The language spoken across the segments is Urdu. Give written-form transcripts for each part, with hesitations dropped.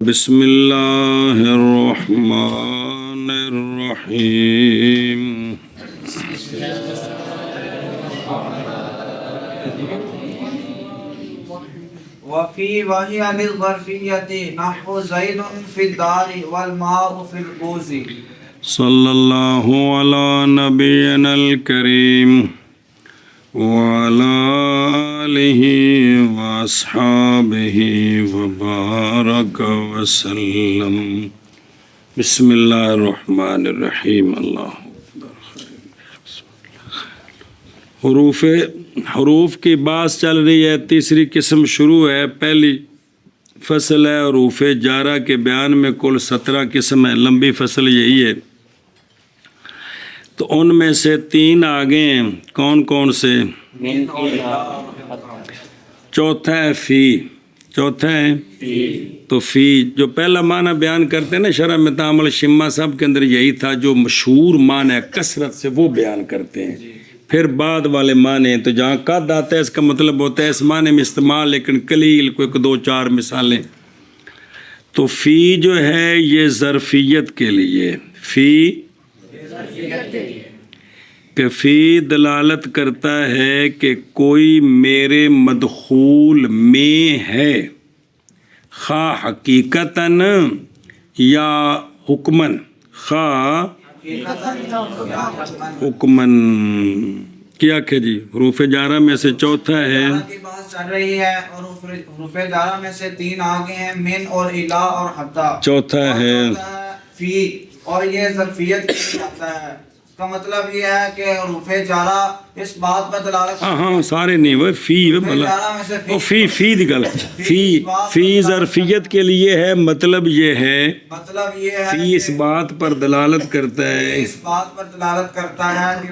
بسم اللہ الرحمن الرحیم وفي وهي للظرفية نحو زيد في الدار والماء في الكوز. صلی اللہ علی نبینا الکریم وعلی آلہ واصحابہ وبارک وسلم. بسم اللہ الرحمن الرحیم. اللہ حروف کی بات چل رہی ہے. تیسری قسم شروع ہے. پہلی فصل ہے حروف جارہ کے بیان میں. کل 17 قسم ہے. لمبی فصل یہی ہے. تو ان میں سے 3 آگے ہیں. کون کون سے؟ چوتھا ہے فی. چوتھا ہے تو فی جو پہلا معنی بیان کرتے ہیں نا شرح میں تعامل شمہ صاحب کے اندر یہی تھا. جو مشہور معنی ہے کثرت سے وہ بیان کرتے ہیں. پھر بعد والے معنی تو جہاں قد آتا ہے اس کا مطلب ہوتا ہے اس معنی میں استعمال لیکن قلیل کوئی 2-4 مثالیں. تو فی جو ہے یہ ظرفیت کے لیے. فی کہ فی دلالت کرتا ہے کہ کوئی میرے مدخول میں ہے خواہ حقیقتاً یا حکماً. خواہ حکماً کیا کہ جی حروف جارہ میں سے چوتھا ہے. کی بات چل رہی ہے اور حروف جارہ میں سے 3 آگے ہیں من اور الا اور حتی. چوتھا ہے فی اور یہ ظرفیت کے لیے آتا ہے. اس کا مطلب یہ ہے کہ حروف جارہ اس بات پر دلالت ہاں سارے نہیں وہ فی فی دی گل فی ظرفیت کے لیے ہے. مطلب یہ ہے فی اس بات پر دلالت کرتا ہے اس بات پر دلالت کرتا ہے کہ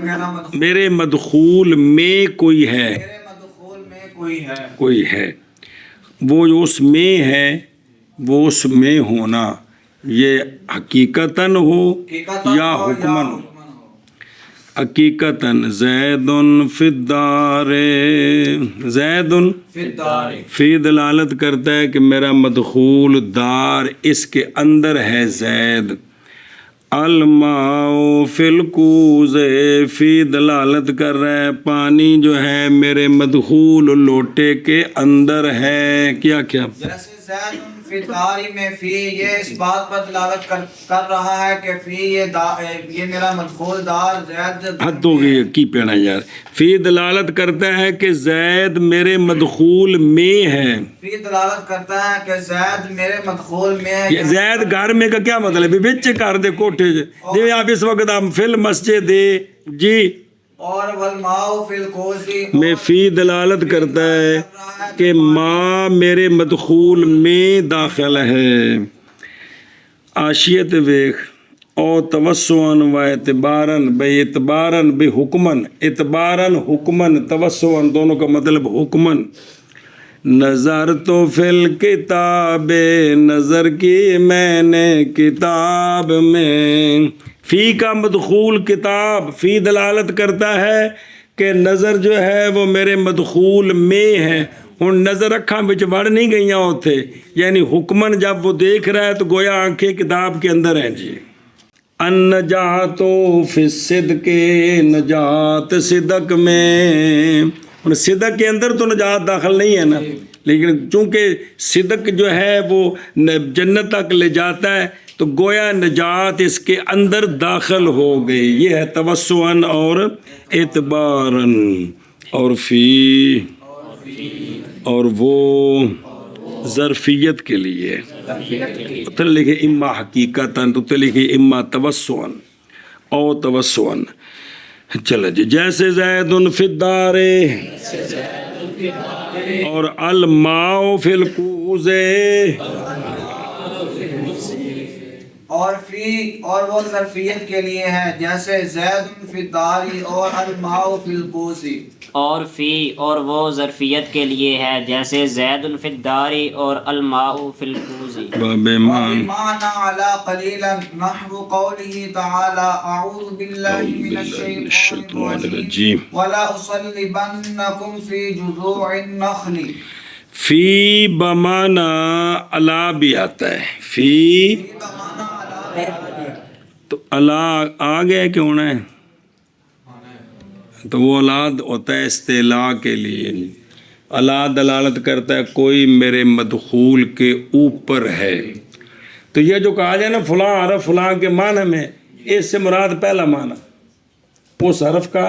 میرے مدخول میں کوئی ہے. میرے مدخول میں کوئی ہے. وہ جو اس میں ہے وہ اس میں ہونا یہ حقیقتاً ہو یا حکماً ہو. حقیقتاً زید فی الدار. زید فی دلالت کرتا ہے کہ میرا مدخول دار اس کے اندر ہے زید. الماء فی الکوز فی دلالت کر رہا ہے پانی جو ہے میرے مدخول لوٹے کے اندر ہے. کیا جیسے زید فی الدار میں فی یہ اس بات پر دلالت کر رہا ہے کہ فی یہ میرا مدخول دار زید. حد ہو گئی کی پینا یار. فی دلالت کرتا ہے کہ زید میرے مدخول میں ہے. فی دلالت کرتا ہے کہ زید میرے مدخول میں ہے. زید گھر میں کا کیا مطلب ہے؟ بچ کر دے کوٹھے جی آپ اس وقت ہم فی المسجد دے جی. اور والماء فی الکوز میں فی دلالت کرتا ہے کہ ماں میرے مدخول میں داخل ہے. عاشیت ویخ او توسعاً و اعتباراً بے اعتباراً بے حکماً. اعتباراً حکماً توسعاً دونوں کا مطلب حکماً. نظر تو فی الکتاب نظر کی میں نے کتاب میں. فی کا مدخول کتاب. فی دلالت کرتا ہے کہ نظر جو ہے وہ میرے مدخول میں ہے. ہن نظر اکھاں وچ وڑ نہیں گئیاں ہوتے یعنی حکماً جب وہ دیکھ رہا ہے تو گویا آنکھیں کتاب کے اندر ہیں جی. النجات فی الصدق نجات صدق میں. ہن صدق کے اندر تو نجات داخل نہیں ہے نا لیکن چونکہ صدق جو ہے وہ جنت تک لے جاتا ہے تو گویا نجات اس کے اندر داخل ہو گئی. یہ ہے توسعاً اور اعتباراً. اور فی اور وہ ظرفیت کے لیے تو لکھے اما حقیقتاً تو لکھے اما توسعاً او توسعاً. چلو جی جیسے زید فی الدار اور الماء فی الکوز. اور فی اور وہ ظرفیت کے لیے ہے جیسے زید فی الدار اور الماء فی الکوز. اور فی اور وہ ظرفیت کے لیے ہے جیسے زید فی الدار اور الماء فی الکوز. وبمعنى على قليلا نحو قوله تعالى اعوذ بالله من الشیطان الرجیم ولا اصلبنكم في جذوع النخل. فی بمانا الا بھی آتا ہے، فی تو الا آگے کیوں ہونا ہے؟ تو وہ اولاد ہوتا ہے استعلاء کے لیے، الا دلالت کرتا ہے کوئی میرے مدخول کے اوپر ہے۔ تو یہ جو کہا جائے نا فلاں حرف فلاں کے معنی میں، اس سے مراد پہلا معنی اس حرف کا،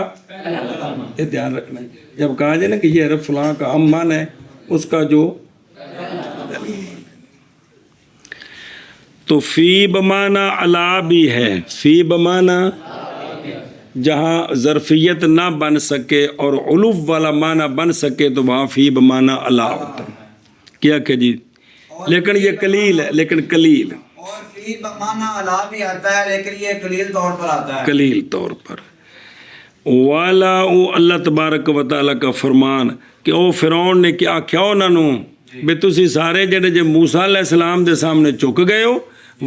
یہ دھیان رکھنا ہے۔ جب کہا جائے نا کہ یہ حرف فلاں کا ہم معنی ہے، اس کا جو تو فی بمانا الا بھی ہے، فی بمانا جہاں ظرفیت نہ بن سکے اور علو والا معنی بن سکے تو وہاں فی بمانا الا ہوتا ہے۔ کیا کہ جی لیکن یہ قلیل ہے، لیکن قلیل اور فی بمانا الا بھی آتا ہے لیکن یہ قلیل طور پر آتا ہے، قلیل طور پر۔ والا او اللہ تبارک و تعالیٰ کا فرمان کہ او فرعون نے کیا آکھیا انہاں نوں بھی تسی سارے جڑے جے موسیٰ علیہ السلام دے سامنے چک گئے ہو،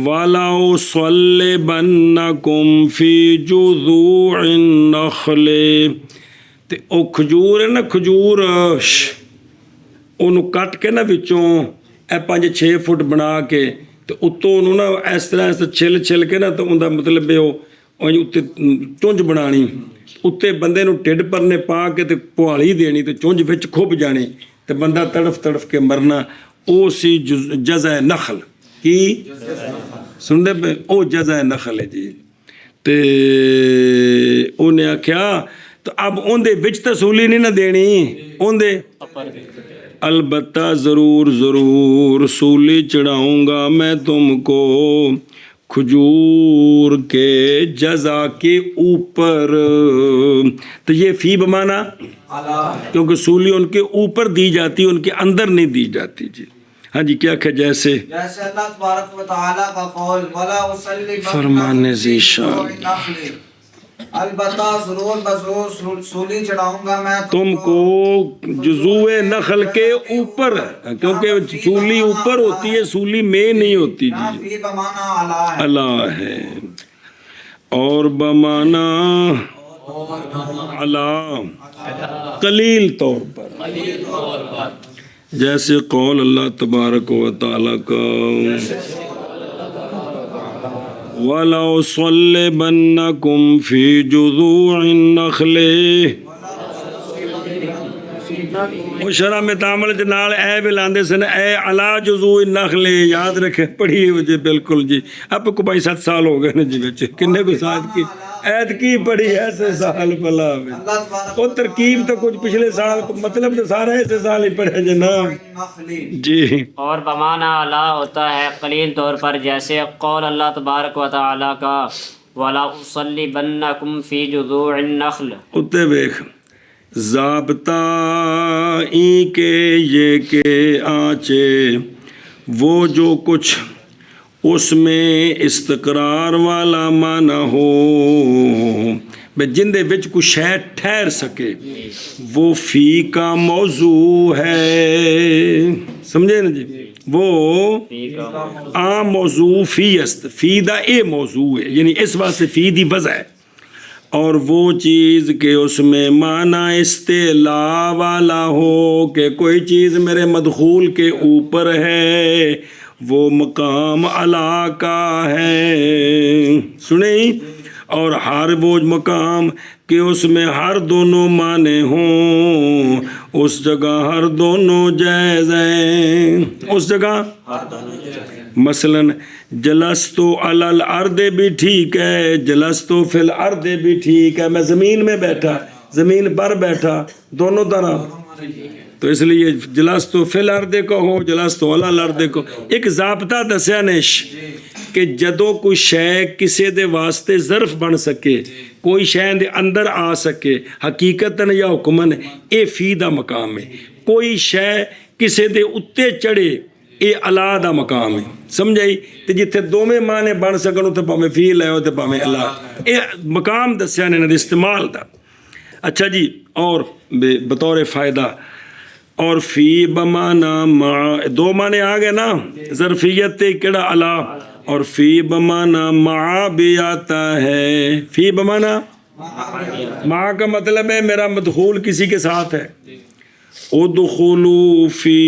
والا او صلیبنکم فی جذوع النخل، تے او کھجور ہے نا، کھجور انہوں کٹ کے نا وچوں اے 5-6 فٹ بنا کے تے اتوں انہوں نا اس طرح چھل کے نا تو ان دا مطلب ہے وہ اتنے چونج بنانی، اتنے بندے نو ٹھڈ پرنے پا کے تے پہاڑی دینی تے چونج وچ کھب جانی تے بندہ تڑف تڑف کے مرنا، او سی جزع نخل کی سن دے پہ او جزع نخل ہے جی۔ تے انہیں آکھیا تو اب ان دے وچ تے سولی نہیں نہ دینی، ان دے البتہ ضرور سولی چڑھاؤں گا میں تم کو کھجور کے جزا کے اوپر۔ تو یہ فی بمانا کیونکہ سولی ان کے اوپر دی جاتی، ان کے اندر نہیں دی جاتی جی۔ ہاں جی کیا کہ جیسے اللہ تبارک و تعالیٰ کا قول وَلَا أُصَلِّبَنَّكُمْ فرمان فِي ذیشان، جُذُوعِ النَّخْلِ، البتہ ضرور سولی چڑھاؤں گا میں تم کو جذوع نخل کے اوپر، کیونکہ سولی اوپر ہوتی ہے، سولی میں نہیں ہوتی یہاں جی۔ فی بمانا الا ہے، اللہ ہے اور بمانا اللہ قلیل طور پر، جیسے قول اللہ تبارک و تعالیٰ کا وَلَوْ صَلِّبَنَّكُمْ فِي جُذُوعِ النَّخْلِ، وہ شرح میں تعامل جنال اے بھی لاندے سن اے علا جذوع النخل، یاد رکھے پڑھی مجھے بالکل جی۔ اب کو بھائی 7 سال ہو گئے نا جی بچے، کنے کو ساتھ کی عید کی پڑھی ایسے سال بلا میں وہ ترکیب تو کچھ پچھلے سال مطلب تو سارا ایسے سال ہی پڑھے جناب جی۔ اور بمانا الا ہوتا ہے قلیل طور پر، جیسے قول اللہ تبارک و تعالیٰ کا وَلَا أُصَلِّبَنَّكُمْ فِي جُذُوعِ النَّخْلِ، اتے بیک ضابطہ این کے یہ کہ آنچے وہ جو کچھ اس میں استقرار والا معنی ہو، بے جن دے وچ کچھ شے ٹھہر سکے، وہ فی کا موضوع ہے، سمجھے نا جی؟ وہ عام موضوع فی است، فی دا اے موضوع ہے، یعنی اس واسطے فی دی وضع ہے، اور وہ چیز کہ اس میں معنی استعلاء والا ہو کہ کوئی چیز میرے مدخول کے اوپر ہے، وہ مقام اعلیٰ کا ہے، سنیں، اور ہر وہ مقام کہ اس میں ہر دونوں معنی ہوں، اس جگہ ہر دونوں جائز ہیں، اس جگہ مثلاً جلستو علی الارض بھی ٹھیک ہے، جلستو فی الارض بھی ٹھیک ہے، میں زمین میں بیٹھا، زمین پر بیٹھا، دونوں طرح، تو اس لیے جلستو فی الارض کو ہو، جلستو علی الارض کو ایک ضابطہ دسیا نش کہ جدوں کوئی شے کسی دے واسطے ظرف بن سکے، کوئی شے دے اندر آ سکے حقیقتاً یا حکماً، اے فی دا مقام ہے، کوئی شے کسی دے اتے چڑھے اے اللہ دا مقام ہے، سمجھائی؟ تے جتھے دوویں معنی بن سکن اتنے پاویں فی لے تے پاویں اللہ، اے مقام دسیا نے انہاں دے استعمال دا۔ اچھا جی، اور بطور فائدہ اور فی بمانا مع، دو معنی آ گئے نا، ظرفیت تے کیڑا اللہ، اور فی بمانا مع بھی آتا ہے، فی بمانا مع کا مطلب ہے میرا مدخول کسی کے ساتھ ہے، ادخلوا فی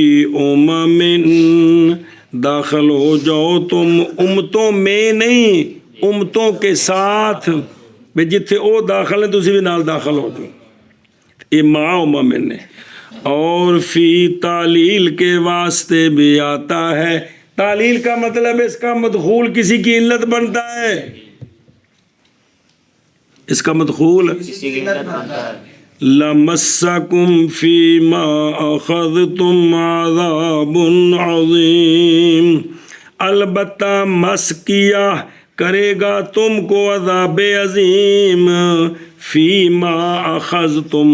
داخل ہو جاؤ تم امتوں میں نہیں، امتوں کے ساتھ، بھی جتھے او داخل ہیں تسی بھی نال داخل ہو جاؤ، یہ میں نے۔ اور فی تعلیل کے واسطے بھی آتا ہے، تعلیل کا مطلب اس کا مدخول کسی کی علت بنتا ہے، اس کا مدخول کسی کی علت بنتا ہے۔ لَمَسَّكُمْ فِي مَا أَخَذْتُمْ عَذَابٌ عَظِيمٌ، البتہ مس کیا کرے گا تم کو عذاب عظیم، فی ما اخذتم،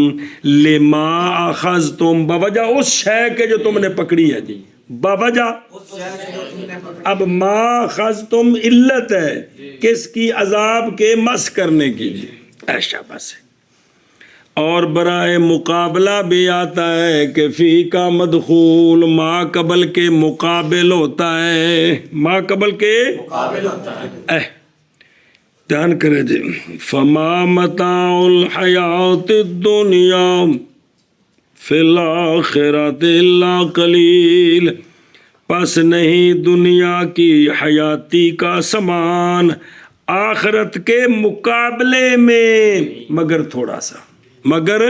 لما اخذتم، بوجہ اس شے کے جو تم نے پکڑی ہے جی، بوجہ اب ما اخذتم علت ہے کس کی؟ عذاب کے مس کرنے کی جی، ایشا بس ہے۔ اور برائے مقابلہ بھی آتا ہے کہ فی کا مدخول ما قبل کے مقابل ہوتا ہے، ما قبل کے مقابل ہوتا ہے۔ دھیان کرے جی، فما متاع الحیات الدنیا فی الآخرۃ الا قلیل، پس نہیں دنیا کی حیاتی کا سامان آخرت کے مقابلے میں مگر تھوڑا سا، مگر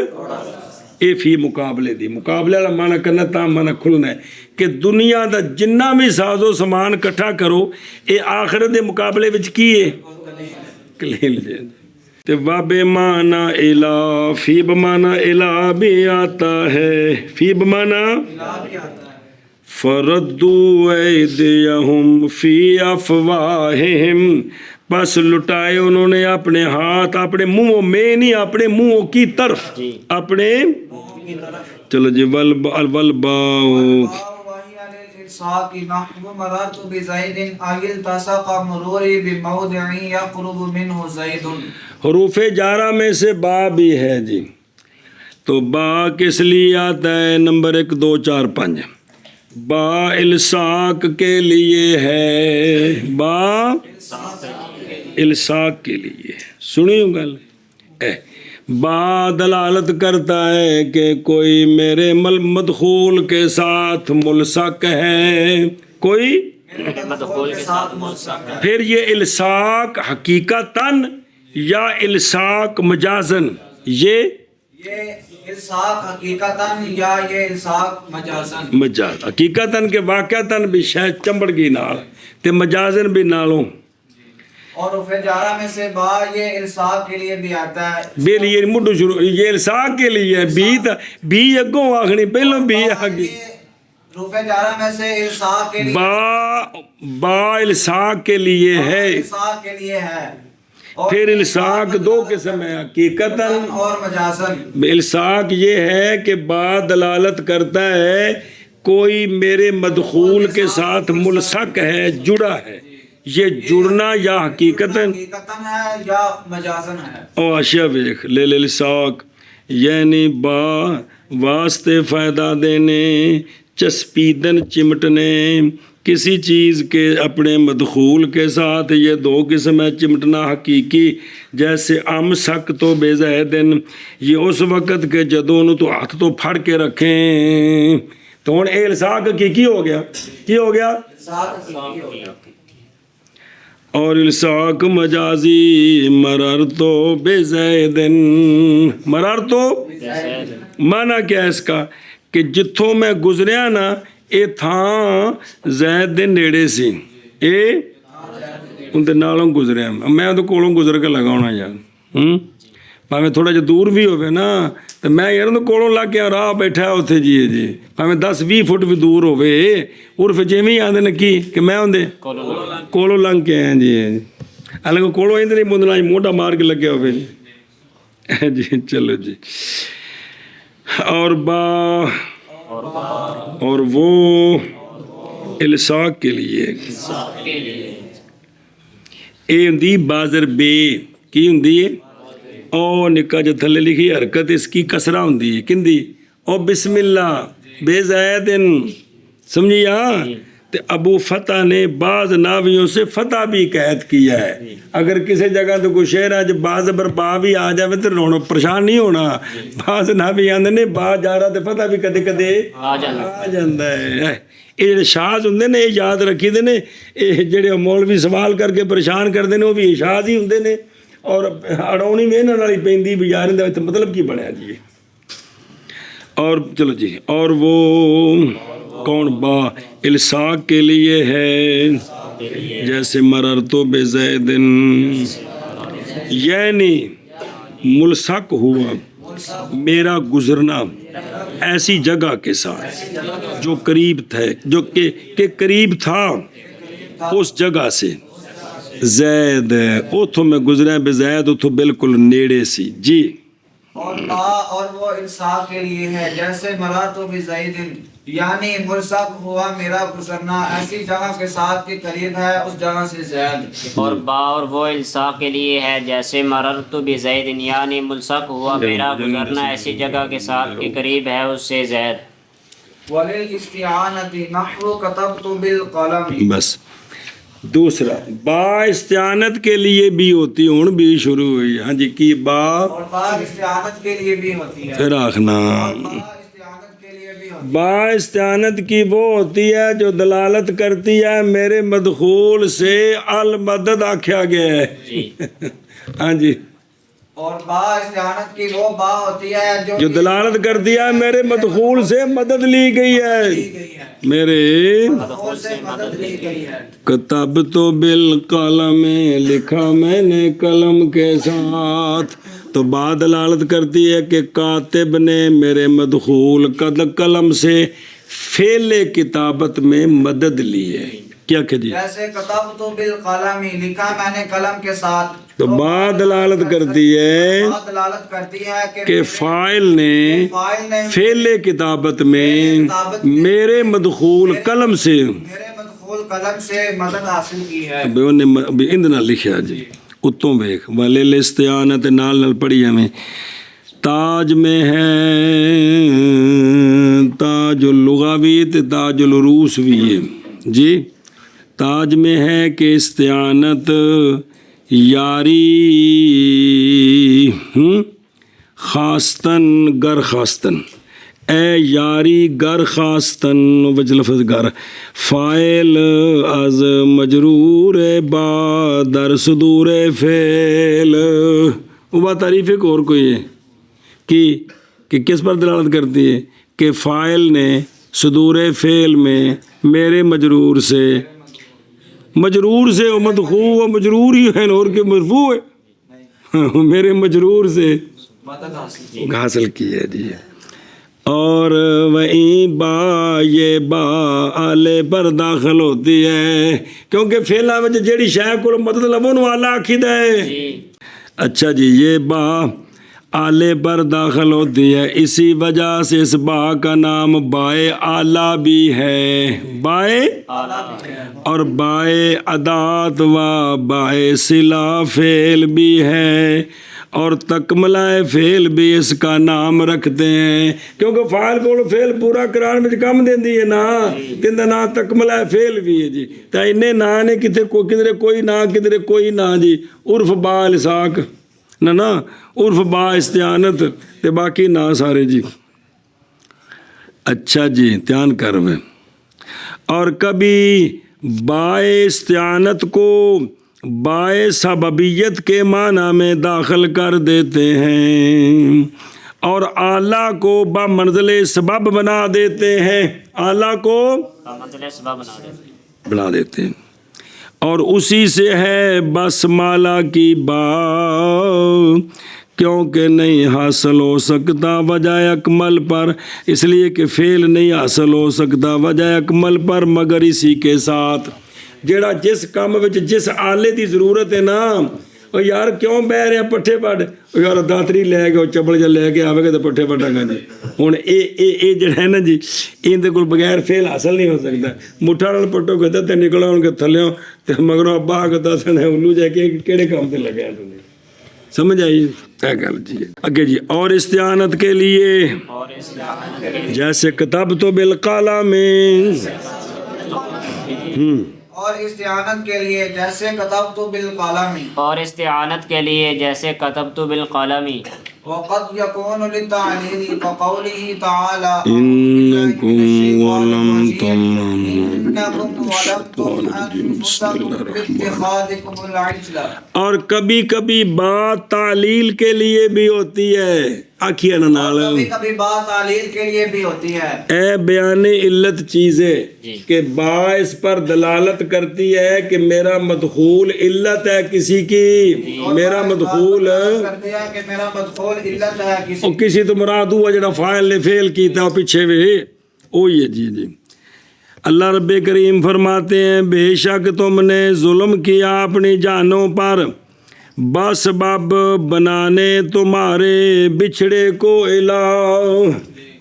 اے فی مقابلے دی، مقابلے والا مانا کرنا تا مانا کھلنا ہے کہ دنیا دا جنہ بھی ساز و سامان کٹھا کرو اے آخرت دے مقابلے وچ کی ہے؟ قلیل جی۔ تے وابے مانا الہ، فی بمانا الہ بھی آتا ہے، فی بمانا فردوا ایدیہم فی افواہہم، بس لٹائے انہوں نے اپنے ہاتھ اپنے منہوں میں، نہیں اپنے منہوں کی طرف، اپنے چلو جی والباؤ نحو مررت بزید ایل التصق مروری بموضع یقرب منہ زید، حروف جارہ میں سے با بھی ہے جی، تو با کس لیے آتا ہے؟ نمبر 1 2 4 5 با الساق کے لیے ہے، با الساق کے لیے، سنیو گل، با دلالت کرتا ہے کہ کوئی میرے مدخول کے ساتھ ملصق ہے، کوئی مدخول کے ساتھ ملصق ہے۔ پھر یہ الساق حقیقتاً یا الساق مجازن، یہ الساق حقیقتاً یا یہ الساق مجازن، مجاز حقیقتاً کے واقعتاً بھی شاید چمبڑ گئی نال تے مجازن بھی نالوں، اور حروف جارہ میں سے با یہ الساق کے لیے بھی آتا ہے، بے لیے مڈو شروع، یہ الساق کے لیے ہے، بی اگوں آخری پہلوں بی آگی، حروف جارہ میں سے الساق کے لیے، با الساق کے لیے ہے، الساق کے لیے ہے، پھر الساق 2 قسم ہے، حقیقتاً اور مجازن۔ الساق یہ ہے کہ با دلالت کرتا ہے کوئی میرے مدخول کے ساتھ ملصق ہے، جڑا ہے، یہ جڑنا یا حقیقتاً ہے یا مجازن ہے۔ او اشیاء ویخ لے الساق یعنی با واسطے فائدہ دینے، چسپیدن چمٹنے، کسی چیز کے اپنے مدخول کے ساتھ، یہ 2 قسم ہے چمٹنا حقیقی، جیسے ام سک تو بے زیدن، یہ اس وقت کے جدوں نو تو ہاتھ تو پھڑ کے رکھیں، تو ہن اے الساق حقیقی ہو گیا، کی ہو گیا؟ اور الساق مجازی مررتو بزیدن، مررتو معنی کیا ہے اس کا کہ جتھوں میں گزریا نا اے تھاں زید دے نیڑے سی، اے ان دے نالوں گزریا، میں ان دے کولوں گزر کے لگا ہونا یار، پاویں تھوڑا جا دور بھی ہوئے نا تو میں یار ان دے کولوں لگ کے راہ بیٹھا ہے اتھے جی، پاویں 10-20 فٹ بھی دور ہوئے، عرف جیویں آندے نے کی کہ میں ان دے کولوں لنگ کے ہیں جی، حالانکہ کولوں ہی نہیں بندنا موٹا مار کے لگے ہوئے جی، چلو جی۔ اور با اور وہ الساق کے لیے اے ہندی بازر بے کی ہندی ہے، او نکا جو تھلے لکھی حرکت اس کی کسرہ ہندی ہے، کندی او بسم اللہ بے زیدن، سمجھی ہاں تو ابو فتح نے بعض ناویوں سے فتح بھی قید کیا ہے. اگر کسی جگہ تو کوئی شعر ہے جب با زبر با بھی آ جائے تو رونا پریشان نہیں ہونا. بعض ناوی آندے نے با جا رہا تو فتح بھی کدے کدے آ جاتا ہے. یہ جڑے شاذ ہوندے نے یہ یاد رکھی دے نے. یہ جڑے مولوی سوال کر کے پریشان کرتے ہیں وہ بھی شاذ ہی ہوندے نے اور اڑاونی میں انہاں نال ہی پیندی بھی یار دا مطلب کی بنیا جی. اور چلو جی اور وہ کون با الساق کے لیے ہے جیسے مررتو بزید یعنی ملصق ہوا میرا گزرنا ایسی جگہ کے ساتھ جو قریب تھے جو کہ قریب تھا اس جگہ سے. زید اتھو میں گزرا بزید اتھو بالکل نیڑے سی جی. اور وہ الساق کے لیے ہے جیسے مراتو بزید یعنی ملصق ہوا میرا گزرنا ایسی جگہ کے ساتھ کے قریب ہے اس جگہ سے زید. اور با اور وہ الساق کے لیے ہے جیسے مررت بزید یعنی ملصق ہوا میرا گزرنا ایسی جگہ کے ساتھ کے قریب ہے اس سے زید. وللاستعانۃ نحو کتبت بالقلم. بس دوسرا با استعانت کے لیے بھی ہوتی ہوں بھی شروع ہوئی. ہاں جی کی با اور با استعانت کے لیے بھی ہوتی ہے. پھر آخنا استعانت کے لیے بھی ہوتی ہے. با استعانت کی وہ ہوتی ہے جو دلالت کرتی ہے میرے مدخول سے المدد آکھیا گیا ہے. ہاں جی اور با استعانت کی وہ با ہوتی ہے جو دلالت کرتی ہے میرے مدخول سے مدد لی گئی ہے. میرے مدخول سے مدد لی گئی ہے. کتب تو بالقلم لکھا میں نے قلم کے ساتھ. تو با دلالت کرتی ہے کہ کاتب نے میرے مدخول قلم سے فعل کتابت میں مدد لی ہے. کیا کہ جی جیسے کتبت بالقلم لکھا میں نے قلم کے ساتھ. تو با دلالت کرتی ہے با دلالت کرتی ہے کہ فاعل نے فعل کتابت میں میرے مدخول قلم سے میرے مدخول قلم سے مدد حاصل کی ہے. اندنا لکھیا جی اتوں ویکھ والے استعانت نال پڑھی ہمیں. تاج میں ہے تاج اللغوی تے تاج العروس بھی ہے جی. تاج میں ہے کہ استعانت یاری خاصتن گر خاصتن اے یاری گر خاصتن وجہ لفظ گر فائل از مجرور با در صدور فعل. وہ تعریف ایک اور کوئی ہے کہ کس پر دلالت کرتی ہے کہ فائل نے صدور فعل میں میرے مجرور سے مدخول و مجرور ہی ہے اور کہ مرفوع ہے میرے مجرور سے مدد حاصل کی ہے جی. اور وہیں با یہ با آلے پر داخل ہوتی ہے کیونکہ فعلا میں جیڑی شے کو مدد لبون والا آخد ہے. اچھا جی یہ با آلے پر داخل ہوتی ہے اسی وجہ سے اس با کا نام بائے آلہ بھی ہے. بائے اور بائے ادات و بائے صلہ فعل بھی ہے اور تکملہ فعل بھی اس کا نام رکھتے ہیں کیونکہ فاعل کو فعل پورا کران میں کم دیندی ہے نا تندہ نا تکملہ فعل بھی ہے جی. تا انہیں نا نے کدھر کوئی نا کدھر کوئی نا جی. عرف با الساق نا عرف با استعانت تے باقی نا سارے جی. اچھا جی دھیان کروے. اور کبھی بائے استعانت کو بائے سببیت کے معنی میں داخل کر دیتے ہیں اور اعلیٰ کو بمنزل سبب بنا دیتے ہیں. اعلیٰ کو منزل سبب بنا دیتے ہیں اور اسی سے ہے بس مالا کی با کیونکہ نہیں حاصل ہو سکتا وجہ اکمل پر اس لیے کہ فعل نہیں حاصل ہو سکتا وجہ اکمل پر مگر اسی کے ساتھ جیڑا جس کام وچ جس آلے دی ضرورت ہے نا او یار کیوں بہ رہے ہیں پٹھے پڑھ یار داتری لے کے چبل جا لے کے آوے گا تو پٹھے پٹھا گا جی. ہوں اے جڑا ہے نا جی اندر کول بغیر فعل حاصل نہیں ہو سکتا. مٹھا نال پٹو گدا تے نکلا ان کے تھلیوں تے مگروں ابا کہتا سنے الو جا کے کیڑے کام تے لگا تو سمجھ آئی کیا گل جی. اگے جی اور استعانت کے لیے جیسے کتب تو بالقلم اور استعانت کے لیے جیسے کتبت بالقلم اور استعانت کے لیے جیسے کتبت بالقلم وقد يكون للتعليل كقوله تعالى إنكم ظلمتم إنكم ظلمتم أنفسكم باتخاذكم العجل اور کبھی کبھی بات تعلیل کے لیے بھی ہوتی ہے آکھیا نال کبھی کبھی بات تعلیل کے لیے بھی ہوتی ہے اے بیان علت چیزیں کہ با اس پر دلالت کرتی ہے کہ میرا مدخول علت ہے کسی کی میرا مدخول کر دیا کہ میرا مدخول علت ہے کسی اور کسی تو مراد ہوا جڑا فاعل نے فعل کیتا اور پیچھے وے وہی ہے جی اللہ رب کریم فرماتے ہیں بے شک تم نے ظلم کیا اپنی جانوں پر بسبب بنانے تمہارے بچھڑے کو الہ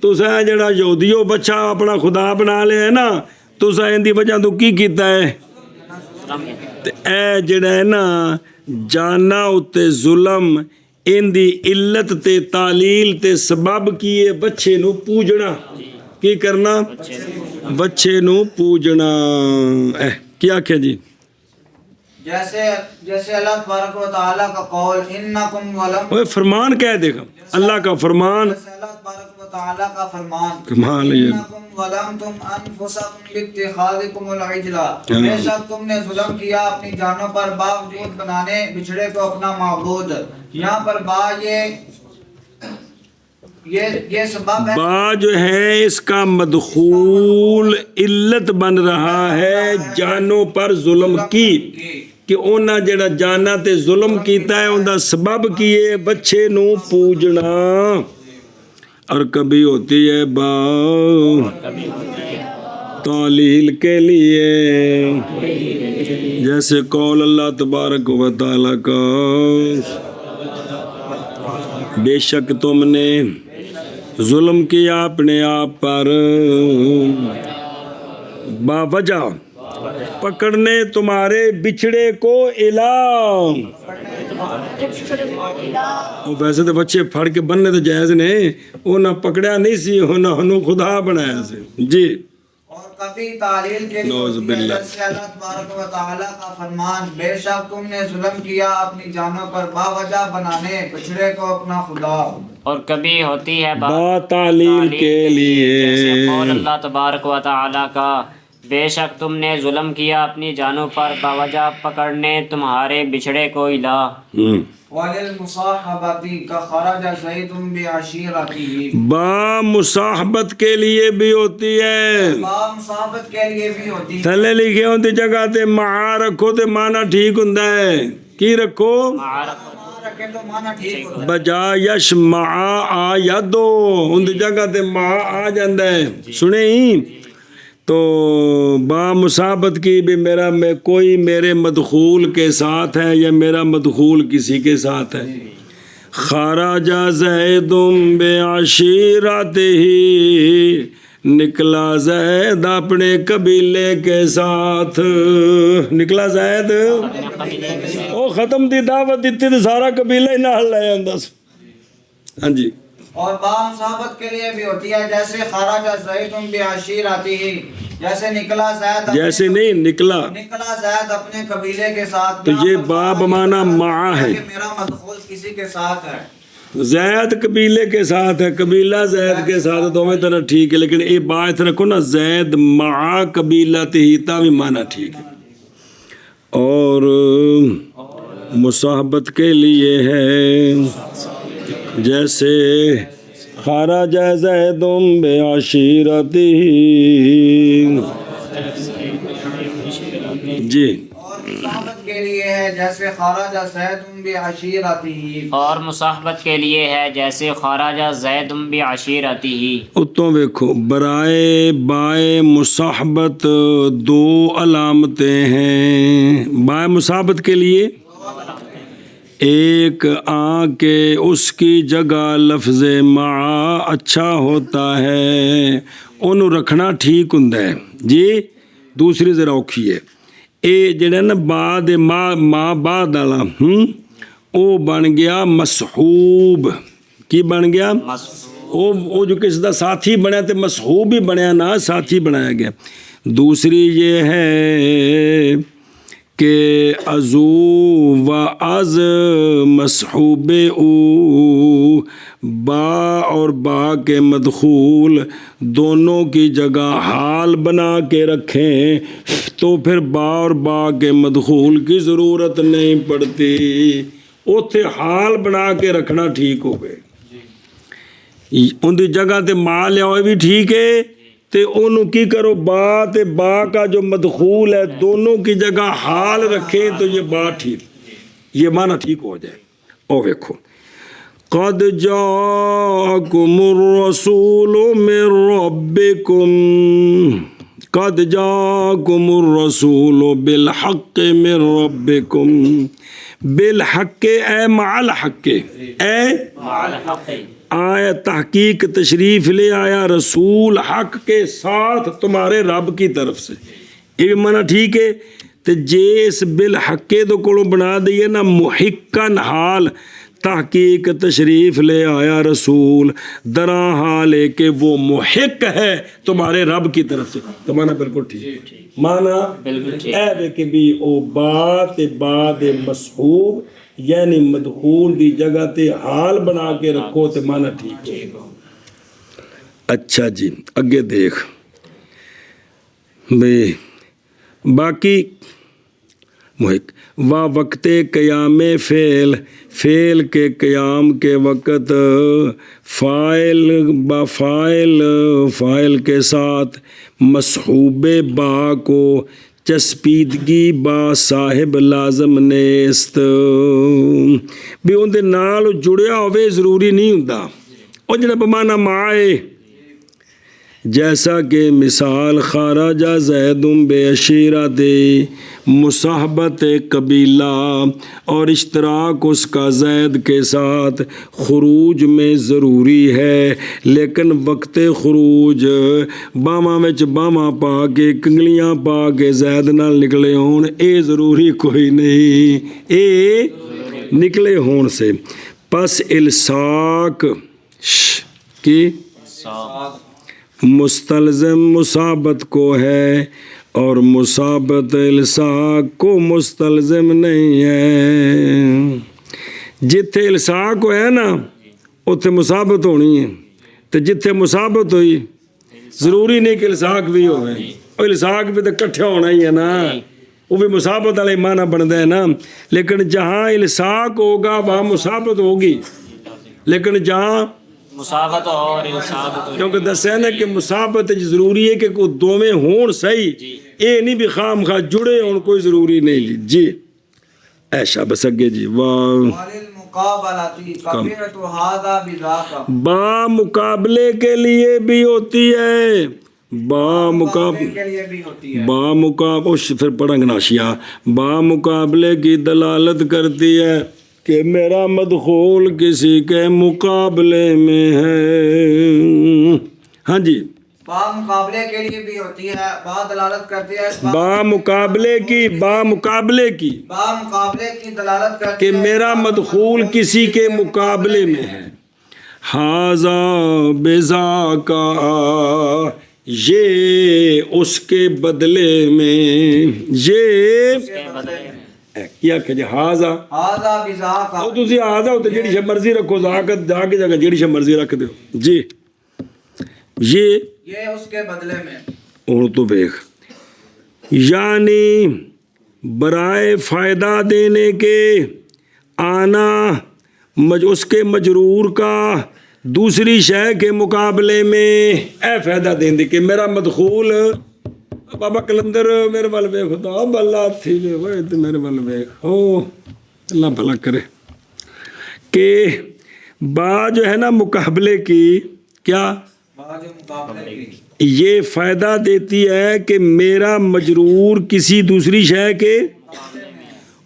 تساں جڑا یہودیو بچہ اپنا خدا بنا لیا ہے نا تساں ان دی وجہ تو کی کیتا ہے تے اے جڑا ہے نا جانا اتے ظلم ان دی علت تے تعلیل تے سبب کیے بچے نو پوجنا کی کرنا بچے نو پوجنا کیا کیا جی جیسے اللہ تبارک و تعالیٰ کا قول انکم ظلمتم اوے فرمان کہہ دے گا اللہ کا فرمان جیسے اللہ تبارک و تعالیٰ کا فرمان کمال ہے انکم ظلمتم انفسکم باتخاذکم العجل بے شک تم نے ظلم کیا اپنی جانوں پر باوجود بنانے بچھڑے کو اپنا معبود یہاں پر با یہ سبب ہے با جو ہے اس کا مدخول علت بن رہا ہے جانوں پر ظلم کی کہ اونا جڑا جانا تے ظلم کیتا ہے اوندا سبب کیے بچے نو پوجنا اور کبھی ہوتی ہے با تعلیل کے لیے جیسے قول اللہ تبارک و تعالی کا بے شک تم نے ظلم کیا اپنے آپ پر باوجہ پکڑنے تمہارے بچھڑے کو الہ ویسے تو بچے پھڑ کے بننے تو جائز نے وہ نہ پکڑیا نہیں سی انہوں خدا بنایا سی جی اور کبھی تعلیل کے لیے نعوذ باللہ جیسے اللہ تبارک و تعالیٰ کا فرمان بے شک تم نے ظلم کیا اپنی جانوں پر باوجہ بنانے بچھڑے کو اپنا خدا اور کبھی ہوتی ہے با تعلیل کے جیسے قول لیے اللہ تبارک و تعالی کا بے شک تم نے ظلم کیا اپنی جانوں پر باوجہ پکڑنے تمہارے بچھڑے کو الہ وَلِلْمُصَاحَبَةِ كَخَرَجَ زَيْدٌ بِعَشِيرَتِهِ با مصاحبت کے لیے بھی ہوتی ہے با مصاحبت کے لیے بھی ہوتی ہے تھلے لکھے ہوتی جگہ تے مع رکھو تے معنی ٹھیک ہوندا ہے کی رکھو رکھے تو معنی ٹھیک ہوتا ہے بجا یش مع آ یادو ان دی جگہ تے مع آ جاندا ہے سنے ہی تو با مصاحبت کی بھی میرا میں کوئی میرے مدخول کے ساتھ ہے یا میرا مدخول کسی کے ساتھ ہے خرج زید بعشیرتہ نکلا زید اپنے قبیلے کے ساتھ نکلا زید او ختم دی دعوت دیتی تو سارا قبیلہ ہی نال لے آندا ہاں جی اور با مصاحبت کے لیے بھی ہوتی ہے جیسے خرج زید بعشیرتہ جیسے نکلا زید جیسے نہیں نکلا زید اپنے قبیلے کے ساتھ تو یہ با بمانا مع ہے کہ میرا مدخول کسی کے ساتھ ہے زید قبیلے کے ساتھ ہے قبیلہ زید کے ساتھ ہے دونوں طرح ٹھیک ہے لیکن یہ بات رکھو نا زید مع قبیلہ تہیتا بھی مانا ٹھیک ہے اور مصاحبت کے لیے ہے جیسے خرج زید بعشیرتہ جی اور مصاحبت کے لیے ہے جیسے خرج زید بعشیرتہ اور مصاحبت کے لیے ہے جیسے خرج زید بعشیرتہ اتوں ویکھو برائے بائے مصاحبت دو علامتیں ہیں بائے مصاحبت کے لیے ایک کے اس کی جگہ لفظ مع اچھا ہوتا ہے انہوں رکھنا ٹھیک ہوندا ہے جی دوسری ذرا اوکھی ہے اے جڑا نا بعد ما بعد والا او بن گیا مسحوب کی بن گیا او جو کس دا ساتھی بنیا تے مسحوب بھی بنیا نا ساتھی بنایا گیا دوسری یہ ہے کہ ازو و از مصحوب او، با اور با کے مدخول دونوں کی جگہ حال بنا کے رکھیں تو پھر با اور با کے مدخول کی ضرورت نہیں پڑتی، اوتھے حال بنا کے رکھنا ٹھیک ہو گئے، ان دی جگہ تے ما لیاؤ بھی ٹھیک ہے، تے انہوں کی کرو با تے با کا جو مدخول ہے دونوں کی جگہ حال رکھیں تو یہ با ٹھیک، یہ معنی ٹھیک ہو جائے۔ اور دیکھو قد جاءکم الرسول من ربکم، قد جاءکم الرسول بالحق من ربکم، بالحق اے مع الحق، اے آیا تحقیق تشریف لے آیا رسول حق کے ساتھ تمہارے رب کی طرف سے، یہ بھی معنی ٹھیک ہے۔ تو جیس بالحق دو کولوں بنا دیئے نا محقن حال، تحقیق تشریف لے آیا رسول درا حال ہے کہ وہ محق ہے تمہارے رب کی طرف سے، تو معنی بالکل ٹھیک، معنی اے بے کہ بھی او بات بعد مصحوب یعنی مدخول دی جگہ تے حال بنا کے رکھو تے معنی ٹھیک ہے۔ اچھا جی اگے دیکھ بے باقی محق وا وقت قیام فعل، فعل کے قیام کے وقت فاعل با فاعل، فاعل کے ساتھ مصحوب با کو چسپیدگی با صاحب لازم نیست، بھی ان دے نال جڑیا ہوئے ضروری نہیں ہوتا، اور جنہیں بمانا مائے جیسا کہ مثال خارجہ زید بے عشیرت مصاحبت قبیلہ اور اشتراک اس کا زید کے ساتھ خروج میں ضروری ہے، لیکن وقت خروج باما وچ باما پا کے کنگلیاں پا کے زید نال نکلے ہون اے ضروری کوئی نہیں، اے نکلے ہون سے پس الساق کی مستلزم مصابت کو ہے اور مصابت الساق کو مستلزم نہیں ہے، جتھے الساق کو ہے نا اتھے مصابت ہونی ہے، تو جتھے مصابت ہوئی ضروری نہیں کہ الساق بھی ہوئے، اور الساق بھی تو کٹھے ہونا ہی ہے نا، وہ بھی مصابت والے معنی بنتا ہے نا، لیکن جہاں الساق ہوگا وہاں مصابت ہوگی، لیکن جہاں مصابت اور انصابت، کیونکہ دسے نا کہ مصابت ضروری ہے کہ کوئی دوویں ہون صحیح، اے نہیں بھی خام خواہ جڑے ہون کوئی ضروری نہیں جی۔ ایشا بس اگے جی با مقابلے کے لیے بھی ہوتی ہے، با مقابلے پھر پڑھیں گناشیا، با مقابلے کی دلالت کرتی ہے کہ میرا مدخول کسی کے مقابلے میں ہے، ہاں جی با مقابلے کے لیے بھی ہوتی ہے، با دلالت کرتی ہے با مقابلے کی، با مقابلے کی، با مقابلے کی دلالت کرتی کہ ہے میرا مدخول کسی کے مقابلے میں ہے، حاذا بذا کا یہ اس کے بدلے میں، یہ کیا کہ جی حاذا بذا کا، او تسی حاذا ہوتے جیڑی شے مرضی رکھو ذاکت جا کے جگہ جیڑی شے مرضی رکھ دو جی، یہ اس کے بدلے میں، اور تو بیخ یعنی برائے فائدہ دینے کے آنا اس کے مجرور کا دوسری شے کے مقابلے میں، اے فائدہ دین دے کہ میرا مدخول بابا کلندر میرے وال ویکھ خدا بلا تھی وے تے میرے وال ویکھ او اللہ بھلا کرے کہ با جو ہے نا مقابلے کی کیا یہ فائدہ دیتی ہے کہ میرا مجرور کسی دوسری شے کے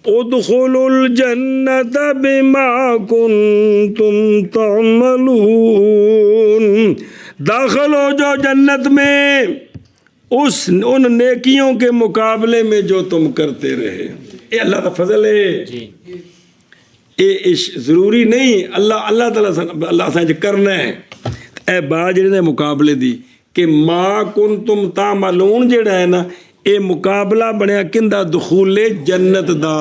ادخلوا الجنت بما کنتم تعملون، داخل ہو جو جنت میں ان نیکیوں کے مقابلے میں جو تم کرتے رہے، اے اللہ کا فضل ہے، اے ضروری نہیں اللہ تعالیٰ اللہ سے کرنا ہے، اے با جڑے نے مقابلے دی کہ ما کنتم تعملون جڑا ہے نا یہ مقابلہ بنیا کندا دخول جنت دا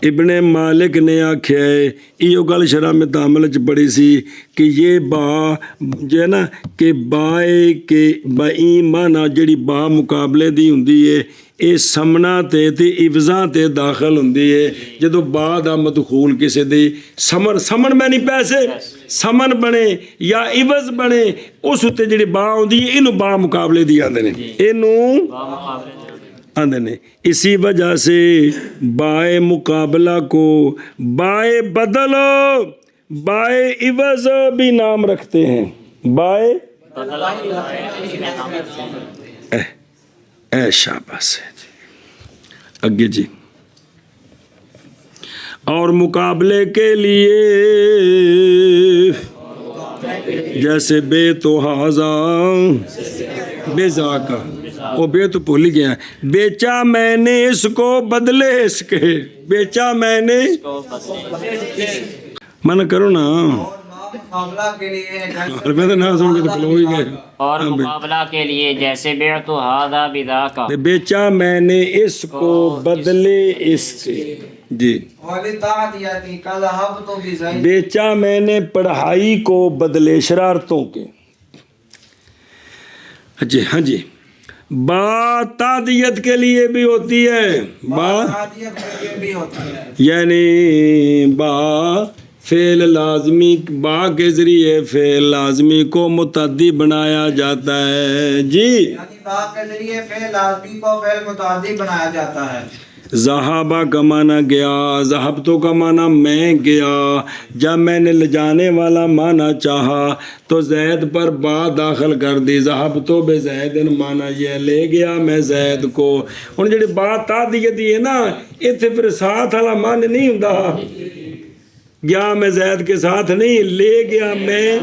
ابن مالک نے آکھیا ہے یہ گل شرح میں تعامل چ پڑھی سی کہ یہ با جو ہے نا کہ بائے کہ بائی مانا جڑی با مقابلے دی ہوندی ہے یہ سمنا تے عوضاں تے داخل ہوندی ہے جدو با دا مدخول کسے دی سمن میں نہیں پیسے سمن بنے یا عوض بنے اس تے جڑی با ہوندی ہے اینوں با مقابلے دی آندے نے اینوں آندے نے اسی وجہ سے بائے مقابلہ کو بائے بدل بائے عوض بھی نام رکھتے ہیں بائے اے شاباش ہے جی اگے جی اور مقابلے کے لیے جیسے بے تو ہاضا بے ذاکا وہ بے تو بھول گیا ہے بیچا میں نے اس کو بدلے اس کے بیچا میں نے من کرو نا مقابلہ کے لیے اور میں تو نہ سن کے تو کلو ہی گئے اور مقابلہ کے لیے جیسے بعت ھذا بذاک بیچا میں نے اس کو بدلے اس کے جی وَلِتَعْدِيَةِ كَذَهَبْتُ بِزَيْدٍ بیچا میں نے پڑھائی کو بدلے شرارتوں کے جی ہاں جی با تعدیت کے لیے بھی ہوتی ہے با تعدیت کے لیے بھی ہوتی ہے یعنی با فعل لازمی با کے ذریعے فعل لازمی کو متعدی بنایا جاتا ہے جی یعنی با کے ذریعے فعل لازمی کو فعل متعدی بنایا جاتا ہے ذہابہ کا معنی گیا ذہبتو کا معنی میں گیا جب میں نے لے جانے والا معنی چاہا تو زید پر با داخل کر دی ذہبتو بے زیدن معنی یہ لے گیا میں زید کو ان جڑی با تعدیت ہے نا اتنے پھر ساتھ والا معنی نہیں ہوندا گیا میں زید کے ساتھ نہیں لے گیا میں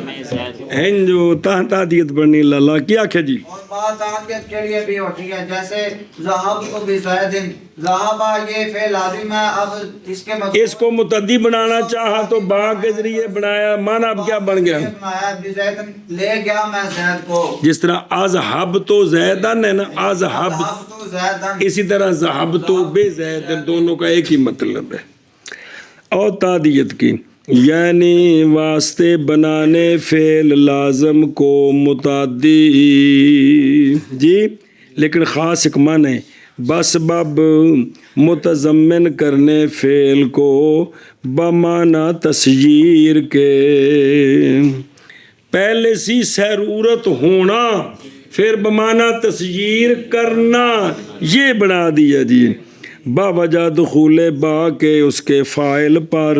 ہیں جو تعدیت بنی لالا کیا کیا جی اور با تعدیت کے لیے بھی ہوتی ہے جیسے ذہبت بزید ذہبہ یہ فعل لازم ہے اب اس کے اس کو متعدی بنانا چاہا تو با کے ذریعے بنایا معنی اب کیا بن گیا بنایا بزید لے گیا میں زید کو جس طرح اذهب تو زیدن ہے نا اذهب تو زیدن اسی طرح ذهب تو بے زیدن دونوں کا ایک ہی مطلب ہے اور تعدیت کی یعنی واسطے بنانے فعل لازم کو متعدی جی لیکن خاص ایک معنی بسبب متضمن کرنے فعل کو بمعنی تسییر کے پہلے سی ضرورت ہونا پھر بمعنی تسییر کرنا یہ بنا دیا جی باوجہ دخول با کے اس کے فاعل پر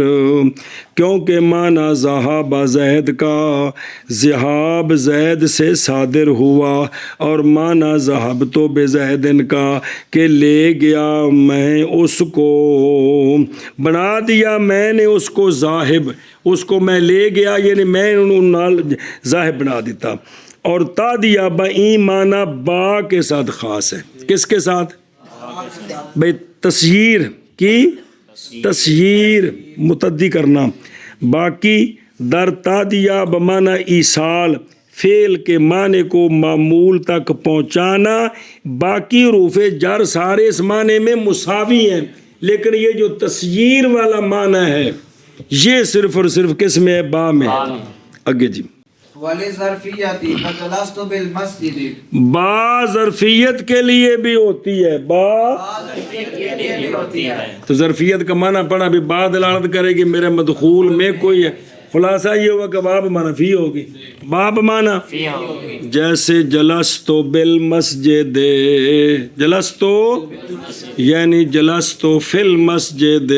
کیونکہ معنی ذہاب زید کا ذہاب زید سے صادر ہوا اور معنی ذہب تو بے زیدن کا کہ لے گیا میں اس کو بنا دیا میں نے اس کو ذاہب اس کو میں لے گیا یعنی میں انہوں ذاہب بنا دیتا اور تعدیہ بئی معنی با کے ساتھ خاص ہے کس کے ساتھ بھئی تسییر کی تسییر متعدی کرنا باقی در تعدیہ بمعنی ایصال فعل کے معنی کو معمول تک پہنچانا باقی حروف جر سارے اس معنی میں مساوی ہیں لیکن یہ جو تسییر والا معنی ہے یہ صرف اور صرف کس میں ہے با میں آگے جی وَلِظَرْفِيَّةِ فَجَلَسْتُ بِالْمَسْجِدِ با ظرفیت کے لیے بھی ہوتی ہے با تو ظرفیت کا معنی پڑھا بھی با دلالت کرے گی میرے مدخول میں کوئی ہے خلاصہ یہ ہوگا کہ باب معنی فی ہوگی باب معنی جیسے جلستو بالمسجد جلستو یعنی جلستو فی المسجد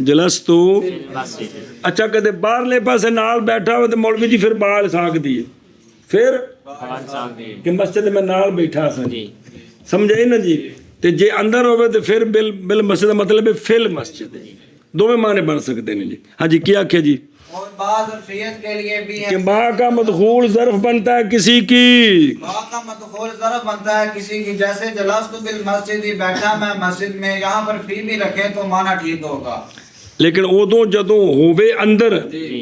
جلستو اچھا کہتے باہر لے پاسے نال بیٹھا ہو تو مولوی جی پھر بال ساکھ دیئے پھر کہ مسجد میں نال بیٹھا سا سمجھے نا جی تے جے اندر ہوئے تو پھر بالمسجد مطلب ہے فی المسجد دو میں معنی بن سکتے ہیں جی ہاں جی کیا کیا جی اور با ظرفیت کے لیے بھی ہے کہ با کا مدخول ظرف بنتا ہے کسی کی با کا مدخول ظرف بنتا ہے کسی کی جیسے جلستو بالمسجد بیٹھا میں مسجد میں یہاں پر فی بھی رکھے تو معنی ٹھیک ہوگا لیکن ادو جدوں ہووے اندر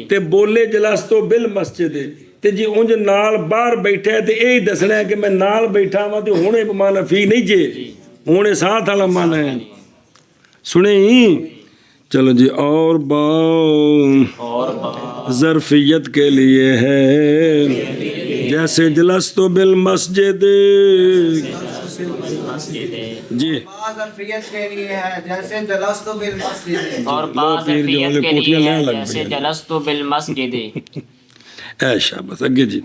تے بولے جلستو بالمسجد ਤੇ ਜੇ ਉਂਝ ਨਾਲ ਬਾਹਰ ਬੈਠਾ ਤੇ ਇਹ ਹੀ ਦੱਸਣਾ ਹੈ ਕਿ ਮੈਂ ਨਾਲ ਬੈਠਾ ਵਾਂ ਤੇ ਹੁਣੇ ਬਮਾਨਾ ਫੀ ਨਹੀਂ ਜੇ, ਹੁਣੇ ਸਾਥ ਵਾਲਾ ਮਨ ਹੈ। سنے چلو جی اور با ظرفیت کے لیے ہے جیسے جلستو بالمسجد جی ظرفیت کے لیے ہے جیسے جلستو بالمسجد اور بعض ظرفیت کے لیے ہے جیسے جلستو بالمسجد اے شاباش اگے جی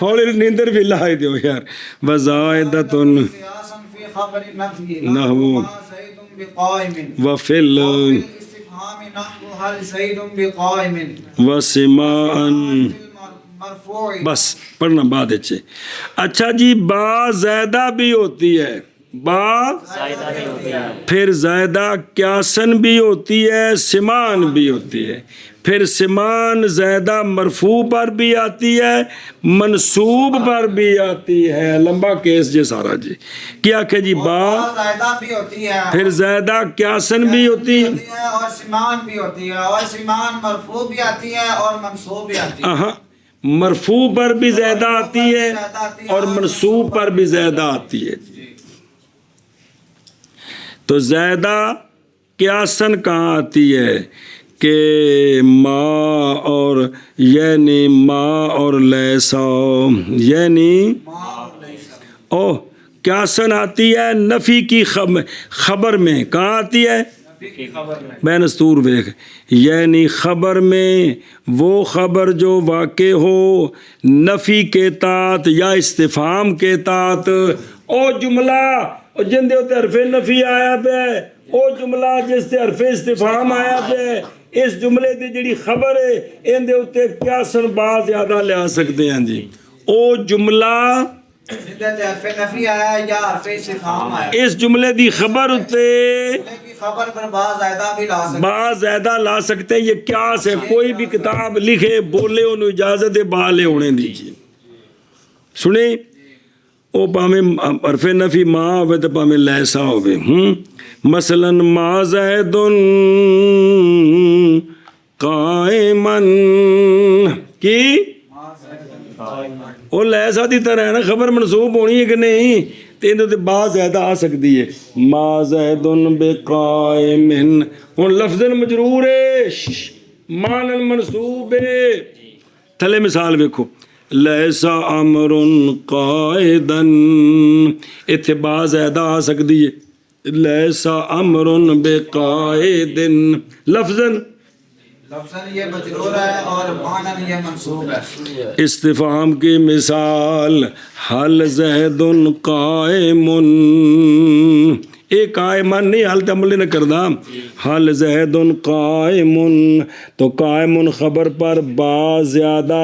ہولی نیندر بھی لائے دیو یار وزائدتن قیاساً فی خبر نفی نحو زید بقائم وفل استفہام نحو هل زید بقائم وسماعن مرفوع بس پڑھنا بعد اچھے. اچھا جی با زیادہ بھی ہوتی ہے، با زائدہ بھی ہوتی ہے، پھر زائدہ کیاسن بھی ہوتی ہے، سمان بھی ہوتی ہے. پھر سمان زائدہ مرفوع پر بھی آتی ہے، منصوب پر بھی آتی ہے. لمبا کیس جی سارا جی کیا کہ جی با زائدہ بھی ہوتی ہے پھر زائدہ کیاسن بھی ہوتی ہے اور سمان بھی ہوتی ہے اور سمان مرفوع بھی آتی ہے اور منصوب بھی آتی ہے. مرفوع پر بھی زیادہ آتی ہے اور منصوب پر بھی زیادہ آتی ہے. تو زیادہ قیاسن کہاں آتی ہے کہ ما اور یعنی ما اور لیسا یعنی او قیاسن آتی ہے نفی کی خبر میں. کہاں آتی ہے؟ میں نستور ویکھ یعنی خبر میں وہ خبر جو واقع ہو نفی کے تحت یا استفہام کے تحت. او جملہ جن دے تے حرف نفی آیا پہ او جملہ جس تے حرف استفہام آیا پہ اس جملے دی جڑی خبر ہے ان دے تے قیاسن بعض زیادہ لے آ سکتے ہیں جی. او جملہ حرف نفی آیا یا حرف استفہام آیا اس جملے دی خبر تے خبر پر بعض زائدہ بھی لا سکتے بعض زیادہ لا سکتے ہیں. یہ قیاس ہے. کوئی بھی کتاب لکھے بولے انہوں اجازت بحالے ہونے دیجئے. سنیں او پامیں حرف نفی ما ہوئے تو پامیں لیسا ہوئے. مثلا ما زیدن قائمن کی وہ لیسا دی طرح ہے نا خبر منصوب ہونی ہے کہ نہیں تو انہوں نے بعض زیادہ آ سکتی ہے. ما زیدن بقائمن ہون لفظ مجرور ہے معنی منصوب ہے. تھلے مثال ویکھو لیسا امر قائدن اتھے بعض زیادہ آ سکتی ہے لیسا امر بقائدن لفظاً یہ مجرور ہے اور معنی یہ منصوب ہے. استفہام کی مثال حل زید قائم ایک قائمان نہیں حل عمل نہ کردہ حل زید قائم تو قائم خبر پر بعض زیادہ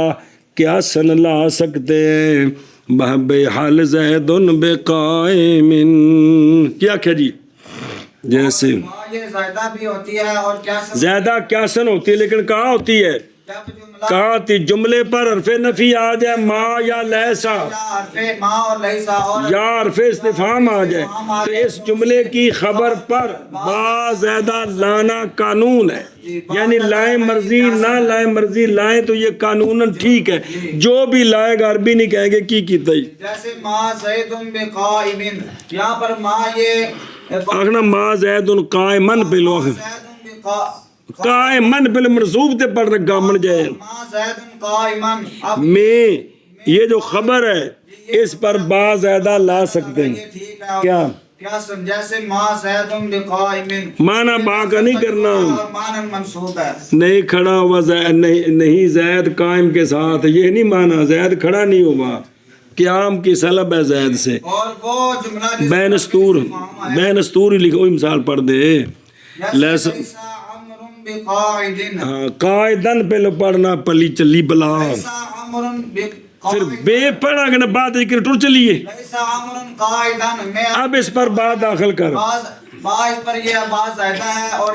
قیاسن لا سکتے ہیں بے حل زید بقائم. کیا جی جیسے یہ زائدہ بھی ہوتی ہے اور کیا زیادہ قیاسن ہوتی ہے لیکن کہاں ہوتی ہے کہاں ہوتی جملے پر حرف نفی آ جائے ما یا لیسا یا حرف استفہام آ جائے تو اس جملے کی خبر پر با زیادہ لانا قانون ہے. یعنی لائیں مرضی نہ لائیں مرضی لائیں تو یہ قانوناً ٹھیک ہے. جو بھی لائے گا عربی نہیں کہیں گے کی کیتا ہی جیسے ما زید بقائم یہاں پر ما یہ آخنا ما زید قائمن پہ لو قائمن پہ منصوب تے پڑھ رکھا من جائے میں یہ جو خبر ہے اس پر با زیادہ لا سکتے ہیں. کیا جیسے ما زید بقائم مانا با کا نہیں کرنا معنی منصوب ہے نہیں کھڑا ہوا نہیں زید قائم کے ساتھ یہ نہیں مانا زید کھڑا نہیں ہوا قیام کی سلب ہے زید سے. اور وہ جملہ بین استور ہی لکھو مثال پڑھ دے لیسا قائدن پہ لو پڑھنا پلی چلی بلا پھر بے پڑھا گنا بات ذکر ٹر چلیے اب اس پر بات داخل کر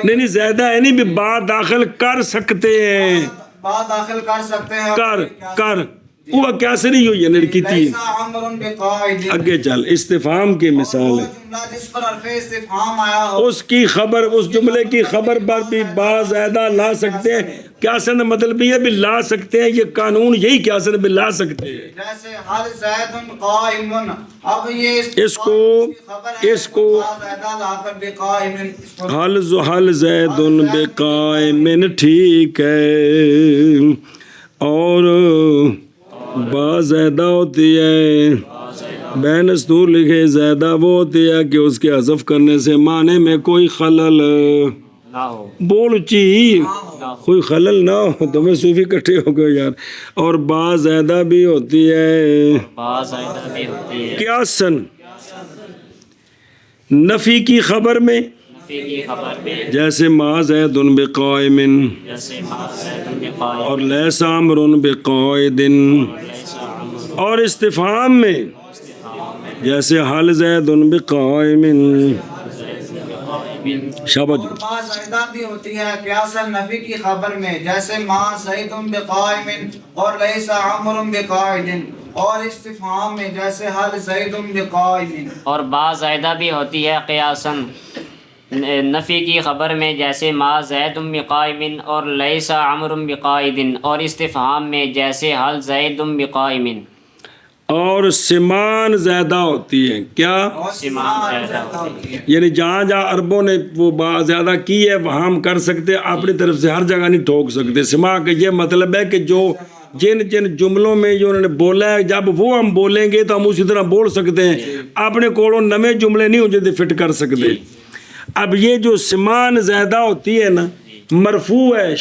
نہیں زیادہ ہے نہیں بھی بات داخل کر سکتے ہیں بات داخل کر سکتے ہیں کر وہ کیا سے نہیں ہوئی ہے کی تھی ليس عمر بقاعد اگے چل استفہام کی مثال وہ ہے جملہ جس پر حرف استفہام آیا ہو اس کی خبر اس جملے کی خبر پر بھی با زیادہ لا سکتے ہیں کیا سن مطلب یہ بھی لا سکتے ہیں یہ قانون یہی کیا سن بھی لا سکتے ہیں جیسے حل زید قائم اب یہ اس کو با زیادہ لا کر بقائم اس پر حل زید بقائم ٹھیک ہے اور با زیادہ ہوتی ہے بین استور لکھے زیادہ وہ ہوتی ہے کہ اس کے حذف کرنے سے معنی میں کوئی خلل نہ ہو بول چی کوئی خلل نہ ہو تمہیں صوفی کٹھے ہو گئے یار اور با زیادہ بھی ہوتی ہے با زائدہ بھی ہوتی ہے کیا سن نفی کی خبر میں نفی کی خبر میں جیسے ما زید بقائم جیسے ما زید بقائم اور لیس عمر بقائد لیس عمر اور استفہام میں جیسے حل زید بقائم شاباش ما زائدہ بھی ہوتی ہے قیاساً نفی کی خبر میں جیسے ما زید بقائم اور لیس عمر بقائد اور استفہام میں جیسے حل زید بقائم اور با زائدہ بھی ہوتی ہے قیاساً نفی کی خبر میں جیسے ما زید بقائم اور لیس عمر بقائد اور استفہام میں جیسے حل زید بقائم اور سمان زیادہ ہوتی ہے کیا اور سمان زیادہ ہوتی ہے یعنی جہاں جہاں عربوں نے وہ با زیادہ کی ہے وہاں ہم کر سکتے اپنی طرف سے ہر جگہ نہیں ٹھوک سکتے سما کا یہ مطلب ہے کہ جو جن جملوں میں جو انہوں نے بولا ہے جب وہ ہم بولیں گے تو ہم اسی طرح بول سکتے ہیں اپنے کولوں نئے جملے نہیں ہوتے فٹ کر سکتے اب یہ جو سمان زیادہ ہوتی ہے نا مرفوع ہے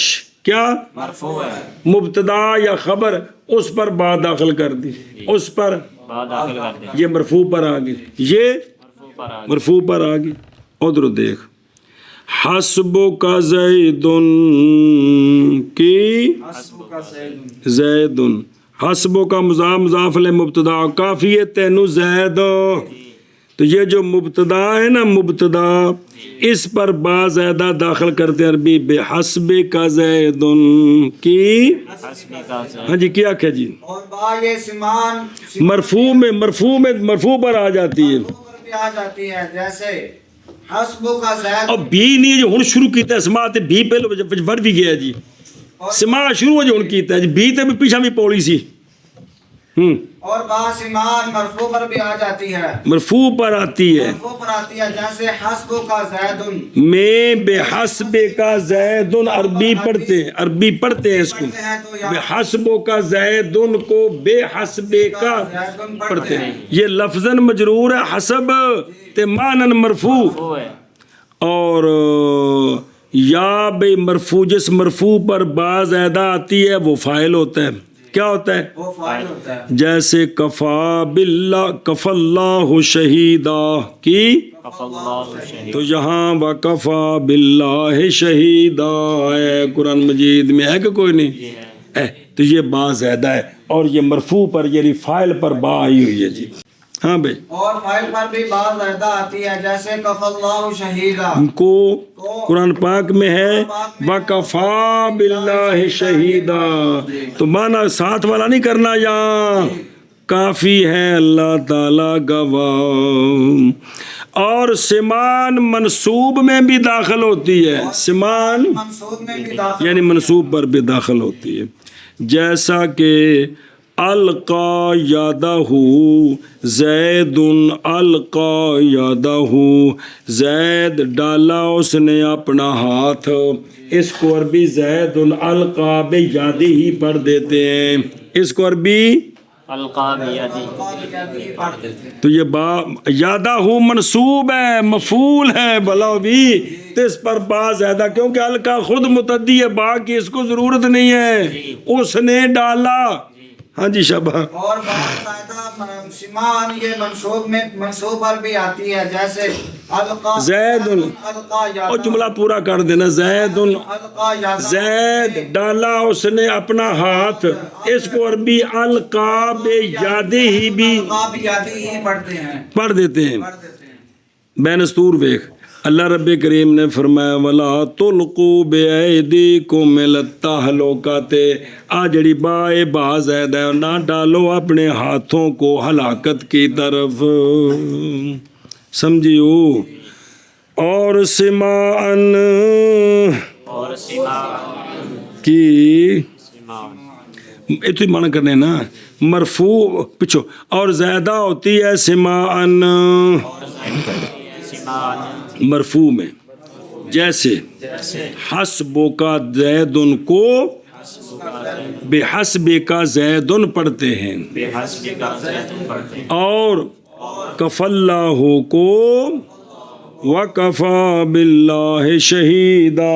کیا مرفوع ہے مبتدا یا خبر اس پر با داخل کر دی اس پر با داخل کر دیں یہ مرفوع پر آ گئی یہ مرفوع پر آ مرفوع پر آ گئی ادھر دیکھ حسبو کا زیدن کی حسب کا زید زیدن حسبو کا مضاف لے مبتدا کافی ہے تینو زید تو یہ جو مبتدا ہے نا مبتدا اس پر با زیادہ داخل کرتے ہیں عربی بے حسب کا زیدن کی حسبی کا زید ہاں جی کیا کہ جی اور با یہ سمان مرفوع پر آ جاتی ہے پر بھی آ جاتی ہے جیسے حسب کا زید اور بھی نہیں جو ہن شروع کیتا ہے سما تے بھی پہلے ور بھی گیا جی سما شروع جو ہن کیتا ہے جی بھی تے بھی پیچھے بھی پولی سی اور با سمان مرفوع پر بھی آ جاتی ہے مرفوع پر آتی ہے مرفوع پر آتی ہے جیسے حسب کا زیدن میں بے حسب کا زیدن عربی پڑھتے ہیں اس کو بے حسب کا زیدن کو بے حسب کا پڑھتے ہیں یہ لفظاً مجرور ہے حسب تے معنن مرفوع وہ ہے اور یا بے مرفوع جس مرفوع پر با زیادہ آتی ہے وہ فاعل ہوتا ہے کیا ہوتا ہے وہ فاعل ہوتا ہے جیسے کفا اللہ شہیدا کی کف اللہ شہید تو یہاں وکفا باللہ شہیدا ہے قرآن مجید میں ہے کہ کوئی نہیں تو یہ با زیادہ ہے اور یہ مرفوع پر یعنی فاعل پر با آئی ہوئی ہے جی ہاں بھائی اور فاعل پر بھی با زیادہ آتی ہے جیسے کف اللہ شہیدا کو قرآن پاک میں ہے وَكَفَى بِاللَّهِ شَهِيدًا تو معنی ساتھ والا نہیں کرنا یہاں کافی ہے اللہ تعالیٰ گواہ اور سمان منصوب میں بھی داخل ہوتی ہے سمان منصوب میں بھی داخل یعنی منصوب پر بھی داخل ہوتی ہے جیسا کہ القا یادہ زید القا یادہ زید ڈالا اس نے اپنا ہاتھ اس کو عربی زید القا بے یادی ہی پڑھ دیتے ہیں اس کو عربی القا بیدی پڑھتے تھے تو یہ با یادہ منصوب ہے مفعول ہے بھلا بھی تو اس پر با زیادہ کیونکہ القا خود متعدی ہے با کی اس کو ضرورت نہیں ہے اس نے ڈالا ہاں جی شبہ اور بہت زیادہ سمان یہ منصوب پر بھی آتی ہے جیسے القا زید القا اور یادہ جملہ پورا کر دینا زید القا یادہ زید ڈالا اس نے اپنا ہاتھ اس کو عربی القا بے یادی ہی بھی القا بھی یادی ہی پڑھتے ہیں پڑھ دیتے ہیں پڑھتے تھے بین استور ویخ اللہ رب کریم نے فرمایا ولا تلقوا بأیدیکم الی التہلکۃ، آ جڑی با زائد ہے، نہ ڈالو اپنے ہاتھوں کو ہلاکت کی طرف، سمجھیو، اور سماعن کی اتنی معنی کرنے نا مرفوع پچھو، اور زیادہ ہوتی ہے سماعن مرفوع میں، جیسے حسبک زید کو بحسبک زید پڑھتے ہیں، اور کف اللہ کو وکفا باللہ شہیدا،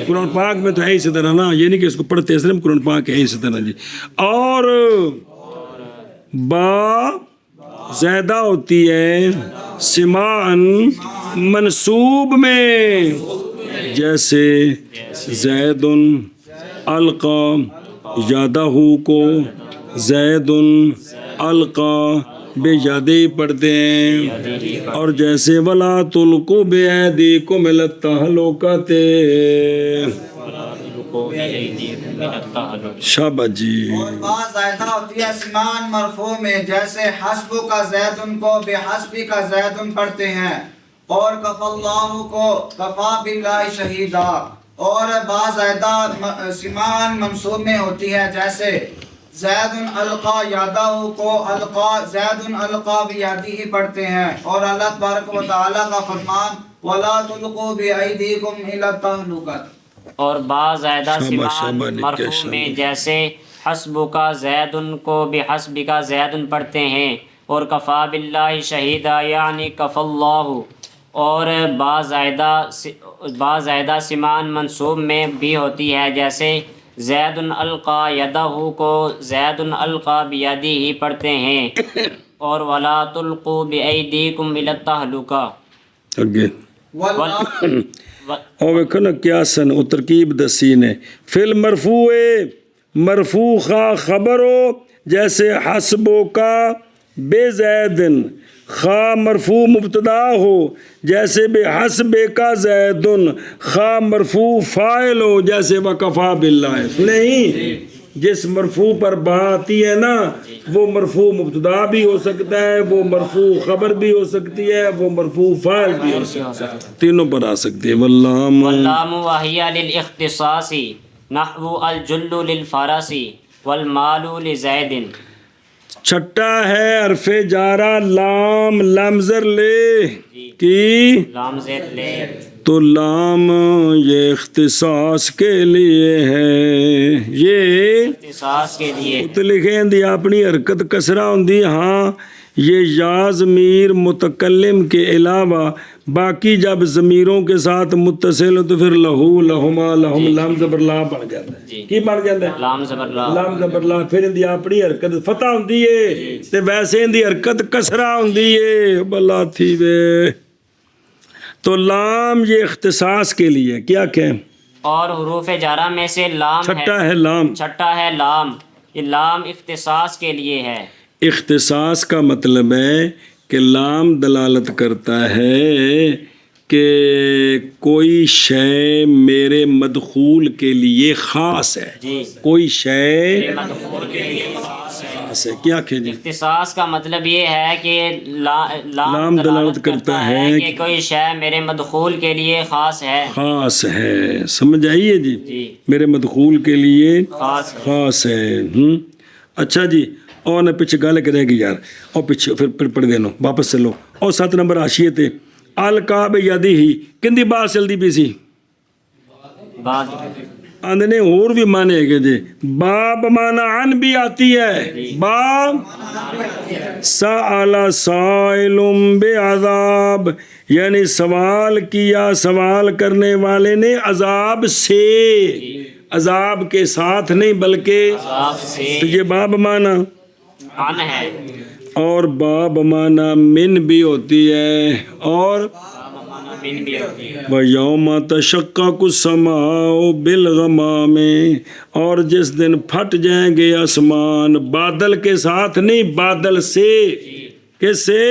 قرآن پاک میں تو ہے اسی طرح نا، یہ نہیں کہ اس کو پڑھتے ہیں، قرآن پاک ہے اسی طرح جی، اور با زیادہ ہوتی ہے سماعن منصوب میں، جیسے زید القا یادہ کو زید القا بے یادی پڑھتے ہیں، اور جیسے ولا تلقوا بأیدیکم الی التہلکۃ، شاباش جی، اور بعض زائدہ ہوتی ہے سمان مرفوع میں، جیسے حسب کا زیدن کو بحسبی کا زیدن پڑھتے ہیں، اور کف اللہ کو کفا باللہ شہیدا، اور بعض زائدہ سمان منصوب میں ہوتی ہے، جیسے زید القا یادہ کو القا زید القا بیادی ہی پڑھتے ہیں، اور اللہ تبارک و تعالیٰ کا فرمان وَلَا تُلْقُوا بِأَيْدِيكُمْ إِلَى التَّهْلُكَةِ، اور بعض زائدہ شاباش، سمان شاباش، مرفوع میں جیسے حسبک زیدن کو بحسبک زیدن پڑھتے ہیں، اور کفا باللہ شہیدہ یعنی کف اللہ، اور بعض زائدہ سمان منصوب میں بھی ہوتی ہے، جیسے زید القا یدہ کو زید القا بیدی ہی پڑھتے ہیں، اور ولا تلقوا بأیدیکم الی التہلکہ، اگے واللہ اور ویکھو نا کیا سن او ترکیب دسی نے، فل مرفوع مرفوع خواہ خبر ہو، جیسے حسبو کا بے زیدن، خواہ مرفوع مبتدا ہو، جیسے بے حسب کا زیدن، خواہ مرفوع فاعل ہو، جیسے وکفا باللہ، نہیں جس مرفوع پر با آتی ہے نا وہ مرفوع مبتدا بھی ہو سکتا ہے، وہ مرفوع خبر بھی ہو سکتی ہے، وہ مرفوع فاعل بھی ہو سکتا ہے، تینوں پر آ سکتی ہے، واللام واللام وہی للاختصاص نحو الجل للفرس والمال لزید، چھٹا ہے حرف جارہ لام لمزر لے کی، لام زید لے، تو لام یہ اختصاص کے لیے ہے، یہ اختصاص کے لیے، تو لکھیں دی اپنی حرکت کسرہ ہوندی، ہاں یہ یا ضمیر متکلم کے علاوہ باقی جب ضمیروں کے ساتھ متصل ہو تو پھر لہو لہما لہم لام زبر لا بن جاتا ہے، کی بن جاتا ہے لام زبر لا، لام زبر لا، پھر اندی اپنی حرکت فتح ہوندی ہے تے ویسے اندی حرکت کسرہ ہوندی ہے، بلا تھی وے، تو لام یہ اختصاص کے لیے کیا کہیں، اور حروف جارہ میں سے لام چھٹا ہے لام، چھٹا ہے لام، یہ لام اختصاص کے لیے ہے، اختصاص کا مطلب ہے کہ لام دلالت کرتا ہے کہ کوئی شے میرے مدخول کے لیے خاص ہے، کوئی شے خاص ہے، کیا کہ جی اختصاص کا مطلب یہ ہے کہ لام دلالت کرتا ہے کہ کوئی شے میرے مدخول کے لیے خاص ہے، خاص ہے، سمجھ آئیے جی، جی میرے مدخول کے لیے خاص خاص ہے، اچھا جی، اور نہ پیچھے گالے کرے گی یار، اور پیچھے پھر پڑھ دینو واپس چلو، اور 7 نمبر حاشیے تے القاب یادی ہی کندی بات چلتی پی سی، بعد آندھنے اور بھی مانے گے جی، باب مانا عن بھی آتی ہے، باب سأل سائل بعذاب، یعنی سوال کیا سوال کرنے والے نے عذاب سے، عذاب کے ساتھ نہیں بلکہ، آپ سے تو یہ باب مانا عن ہے، اور باب مانا من بھی ہوتی ہے، اور من بھی ہوتی ہے، وَيَوْمَ تَشَقَّقُ السَّمَاءُ بِالْغَمَامِ، اور جس دن پھٹ جائیں گے آسمان، بادل کے ساتھ نہیں بادل سے، کس سے؟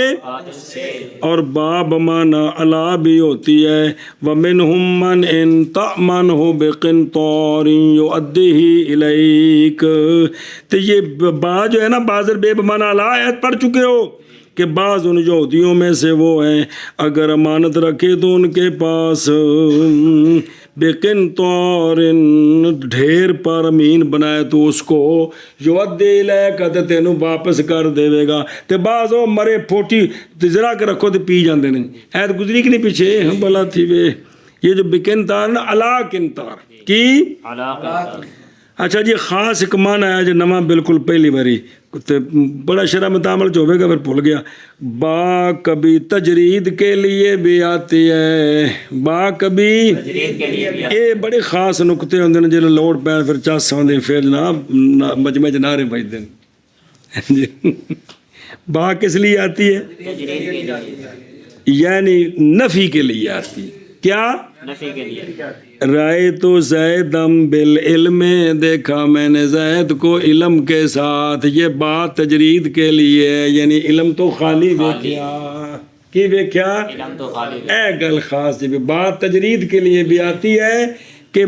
اور با بمانا علا بھی ہوتی ہے وَمِنْهُمْ مَنْ إِنْ تَأْمَنْهُ بِقِنْطَارٍ يُؤَدِّهِ إِلَيْكَ۔ تو یہ با جو ہے نا بازر بے بمانا علا آیت پڑھ چکے ہو کہ بعض ان یہودیوں میں سے وہ ہیں اگر امانت رکھے تو ان کے پاس بقنطار ڈھیر پر امین بنائے تو اس کو یؤدی الیک تے تینوں واپس کر دے گا تے بعض وہ مرے پھوٹی ذرا کے رکھو تے پی جاندے نے ایت گزری کہ نہیں پیچھے ہم بلا تھی وے یہ جو بقنطار نا علا قنطار کی اچھا جی خاص ایک معنی ہے جو نواں بالکل پہلی باری بڑا شرح میں تعامل جو ہوئے گا پھر بھول گیا با کبھی تجرید کے لیے بھی آتی ہے با کبھی یہ بڑے خاص نقطے ہوندے ہیں جنہیں لوڑ پین پھر چاس ہوندے پھر جناب مجمع جنارے بج دیں با کس لیے آتی ہے یعنی نفی کے لیے آتی ہے کیا نفی کے لیے رائے تو زیدم بالعلم دیکھا میں نے زید کو علم کے ساتھ یہ بات تجرید کے لیے یعنی علم تو خالی دیکھیا کی دیکھیا علم تو خالی اے گل خاص جی بات تجرید کے لیے بھی آتی ہے کہ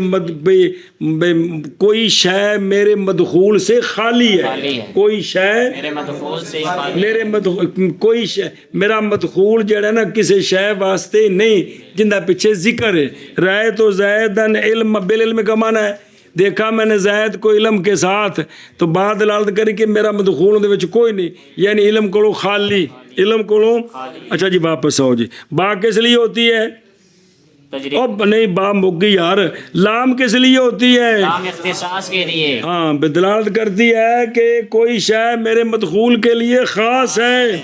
کوئی شے میرے مدخول سے خالی ہے کوئی شے میرے مدخول سے خالی میرے کوئی شے میرا مدخول جڑا نا کسی شے واسطے نہیں جندہ پیچھے ذکر ہے رائے تو زیدن علم بالعلم کا معنی ہے دیکھا میں نے زید کو علم کے ساتھ تو بعد دلالت کری کہ میرا مدخول دے وچ کوئی نہیں یعنی علم کو خالی علم کو اچھا جی واپس آؤ جی با کس لیے ہوتی ہے اب نہیں با مگی یار لام کس لیے ہوتی ہے لام اختصاص کے لیے ہاں بدلالت کرتی ہے کہ کوئی شے میرے مدخول کے لیے خاص ہے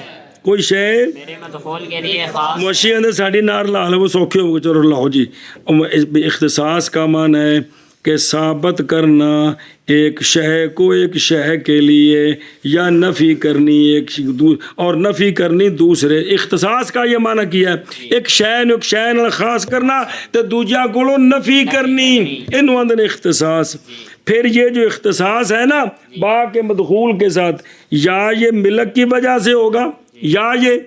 کوئی شے میرے مدخول کے لیے خاص موشی اندر ساڑی نار لا لے وہ سوکھے ہو گئے چلو لاؤ جی اختصاص کا معنی ہے کہ ثابت کرنا ایک شے کو ایک شے کے لیے یا نفی کرنی ایک اور نفی کرنی دوسرے اختصاص کا یہ معنی کیا ہے ایک شے نو ایک شے نال خاص کرنا تے دوجا کولو نفی کرنی انہوں اندر اختصاص پھر یہ جو اختصاص ہے نا با کے مدخول کے ساتھ یا یہ ملک کی وجہ سے ہوگا یا یہ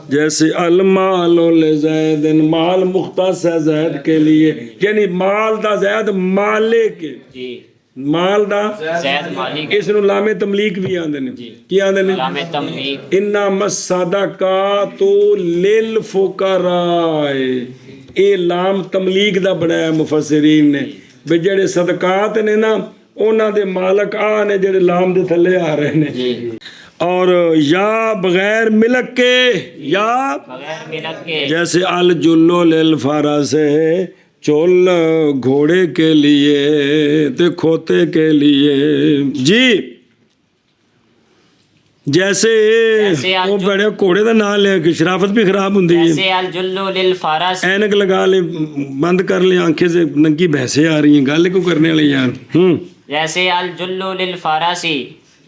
جیسے المال لزید مال مختص ہے زید کے لیے یعنی مال دا زید مالک مال دا زید مالک اس نو لام تملیک بھی آندے نے کی آندے نے لام تملیک انما الصدقات للفقراء اے لام تملیک دا بنایا مفسرین نے بے جڑے صدقات نے نا انہاں دے مالک آ نے جڑے لام دے تھلے آ رہے نے اور یا بغیر ملک کے یا بغیر ملک کے جیسے الجلو للفرس ہے چول گھوڑے کے لیے تے کھوتے کے لیے جی جیسے وہ بڑے گھوڑے دا نام لے کے شرافت بھی خراب ہوندی ہے جیسے الجلو للفرس اینک لگا لے بند کر لے آنکھیں سے ننگی بھینسیں آ رہی ہیں گالے کو کرنے والی یار جیسے الجلو للفرسی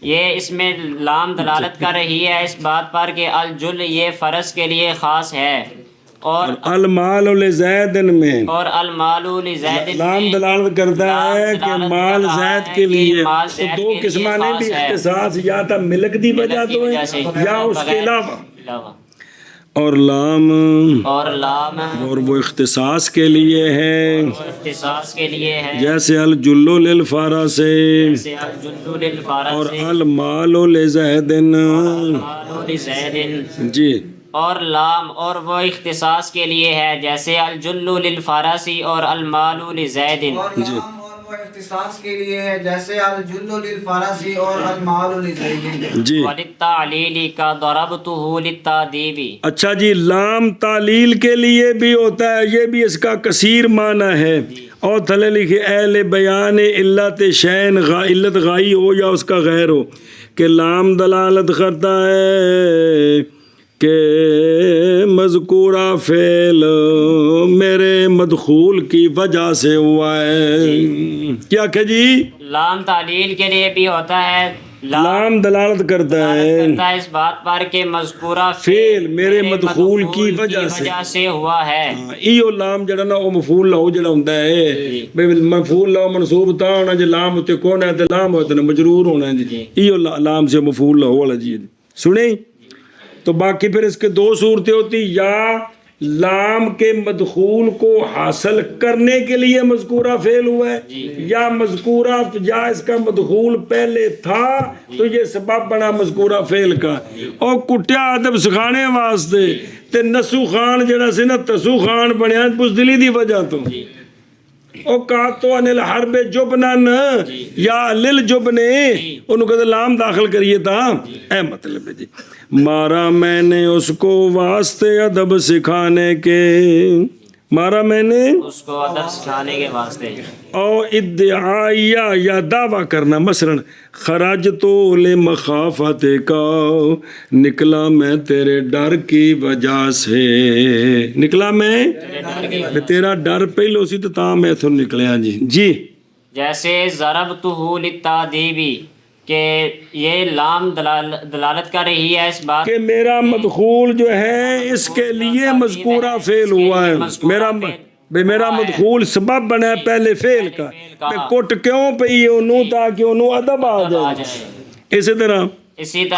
یہ اس میں لام دلالت کر رہی ہے اس بات پر کہ الجل یہ فرس کے لیے خاص ہے اور المال لزید میں اور المال لزید لام دلالت کرتا ہے کہ مال زید کے لیے تو دو قسمہ نے بھی اختصاص یا تا ملک دی وجہ تو ہے یا اس کے علاوہ اور لام اور وہ اختصاص کے لیے ہے اختصاص کے لیے ہے جیسے الجلو للفرس اور المال لزید جی اور لام اور وہ اختصاص کے لیے ہے جیسے الجلو للفرسی اور المال لزید جی اختصاص کے لیے ہے جیسے الجلو للفرسی اور المال لزید جی وللتعلیل کا ضربتہ للتادیب اچھا جی لام تعلیل کے لیے بھی ہوتا ہے یہ بھی اس کا کثیر معنی ہے اور تھلے لکھے اہل بیان علت شین علت غائی ہو یا اس کا غیر ہو کہ لام دلالت کرتا ہے کہ مذکورہ فعل میرے مدخول کی وجہ سے ہوا ہے کیا کہ جی لام تعلیل کے لیے بھی ہوتا ہے لام دلالت کرتا ہے اس بات پر کہ مذکورہ فعل میرے مدخول کی وجہ سے ہوا ہے ایو لام جڑا نا او مفعول لہو جڑا ہوندا ہے بھئی مفعول لہو منصوب تا ہونا جے لام تے کون ہے تے لام ہوتا نا مجرور ہونا ہے جی ایو لام سے مفعول لہو والا جی سنیں تو باقی پھر اس کے دو صورتیں ہوتی، یا لام کے مدخول کو حاصل کرنے کے لیے مذکورہ فعل ہوا ہے، یا مذکورہ یا اس کا مدخول پہلے تھا تو یہ سبب بنا مذکورہ فعل کا۔ اور کٹیا ادب سکھانے واسطے تے نسو خان جڑا سی نا تسو خان بنیا بزدلی دی وجہ تو، او کاتو انل حرب جبنن یا لل جبنے انہوں کہتے لام داخل کریے تھا، اے مطلب ہے جی مارا میں نے اس کو واسطے ادب سکھانے کے، مارا میں نے اس کو ادب سکھانے کے واسطے، او ادعائیہ یا دعویٰ کرنا، مثلا خرج تو لمخافت کا، نکلا میں تیرے ڈر کی وجہ سے، نکلا میں تیرا ڈر پہلو سی تو تاں میں تھو نکلیا جی جی۔ جیسے ضربتہ للتعذیبی کہ یہ لام دلالت کر رہی ہے اس بات کہ میرا مدخول جو ہے اس کے لیے مذکورہ فعل ہوا ہے، میرا مدخول سبب بنا ہے پہلے فعل کا، میں کٹ کیوں پئی انہوں تاکہ انہوں ادب آ جائے۔ اسی طرح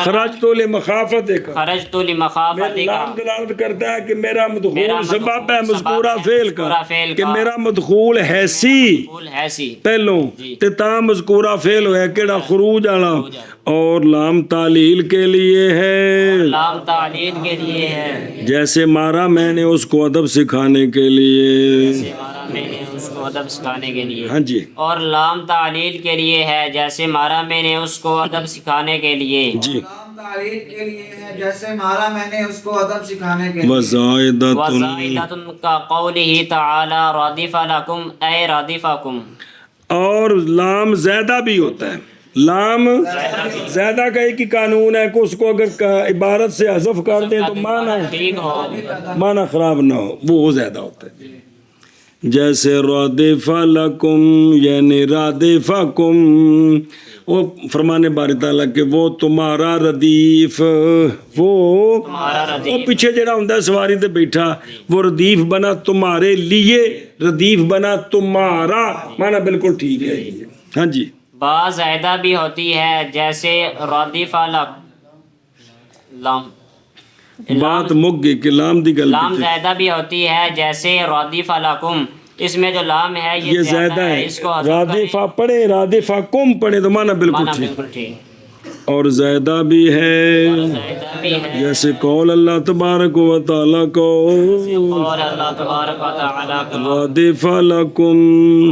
خرج تو لمخافت کا، خرج تو لمخافت کا، لام دلالت کرتا ہے کہ میرا مدخول سبب ہے مذکورہ فعل کا، کہ میرا مدخول حیثی پہلوں تے تا مذکورہ فعل ہویا کیڑا خروج والا، اور لام تعلیل کے لیے ہے، لام تعلیل کے لیے ہے، جیسے مارا میں نے اس کو ادب سکھانے کے لیے، مارا میں نے اس کو ادب سکھانے کے لیے، ہاں جی اور لام تعلیل کے لیے ہے جیسے مارا میں نے اس کو ادب سکھانے کے لیے جی، لام تعلیل کے لیے ہے جیسے مارا میں نے اس کو ادب سکھانے کے لیے۔ وزائدۃ وزائدۃ کا قولہ تعالی رادف لکم اے رادفکم، اور لام زیادہ بھی ہوتا ہے، لام زیادہ کا ایک ہی قانون ہے کہ اس کو اگر عبارت سے حذف کر دیں تو ٹھیک ہو، معنی خراب نہ ہو، وہ زیادہ ہوتا ہے، جیسے رادف لکم یعنی رادفکم، وہ فرمانے باری تعالیٰ کہ وہ تمہارا ردیف، وہ پیچھے جڑا ہوندا سواری تے بیٹھا وہ ردیف بنا تمہارے لیے، ردیف بنا تمہارا، معنی بالکل ٹھیک ہے، ہاں جی۔ با زائدہ بھی ہوتی ہے جیسے رادف لام، بات مک گئی کہ لام دی گل لام زائدہ بھی ہوتی ہے جیسے رادف لکم، اس میں جو لام ہے یہ زیادہ ہے، اس کو حذف رادفہ پڑھے رادفہ کم پڑھے تو معنی بالکل معنی ٹھیک، بالکل ٹھیک، اور زیادہ بھی ہے زائدہ بھی ہے جیسے قول اللہ تبارک و تعالیٰ کو اور اللہ تبارک و تعالیٰ کا رادف لکم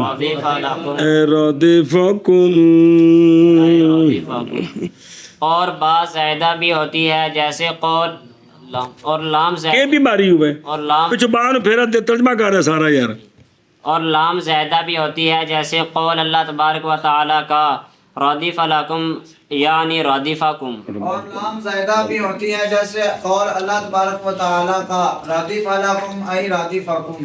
رادف لکم، اے رادفکم، اور با زائدہ بھی ہوتی ہے جیسے قول لام، اور لام یہ زائدہ، بھی ماری ہوئے اور لام، پچھو بان پھیرا دے ترجمہ کر رہا ہے سارا یار، اور لام زائدہ بھی ہوتی ہے جیسے قول اللہ تبارک و تعالیٰ کا رادف لکم یعنی رادفکم، اور لام زائدہ بھی ہوتی ہے جیسے قول اللہ تبارک و تعالیٰ کا رادف لکم ای رادفکم۔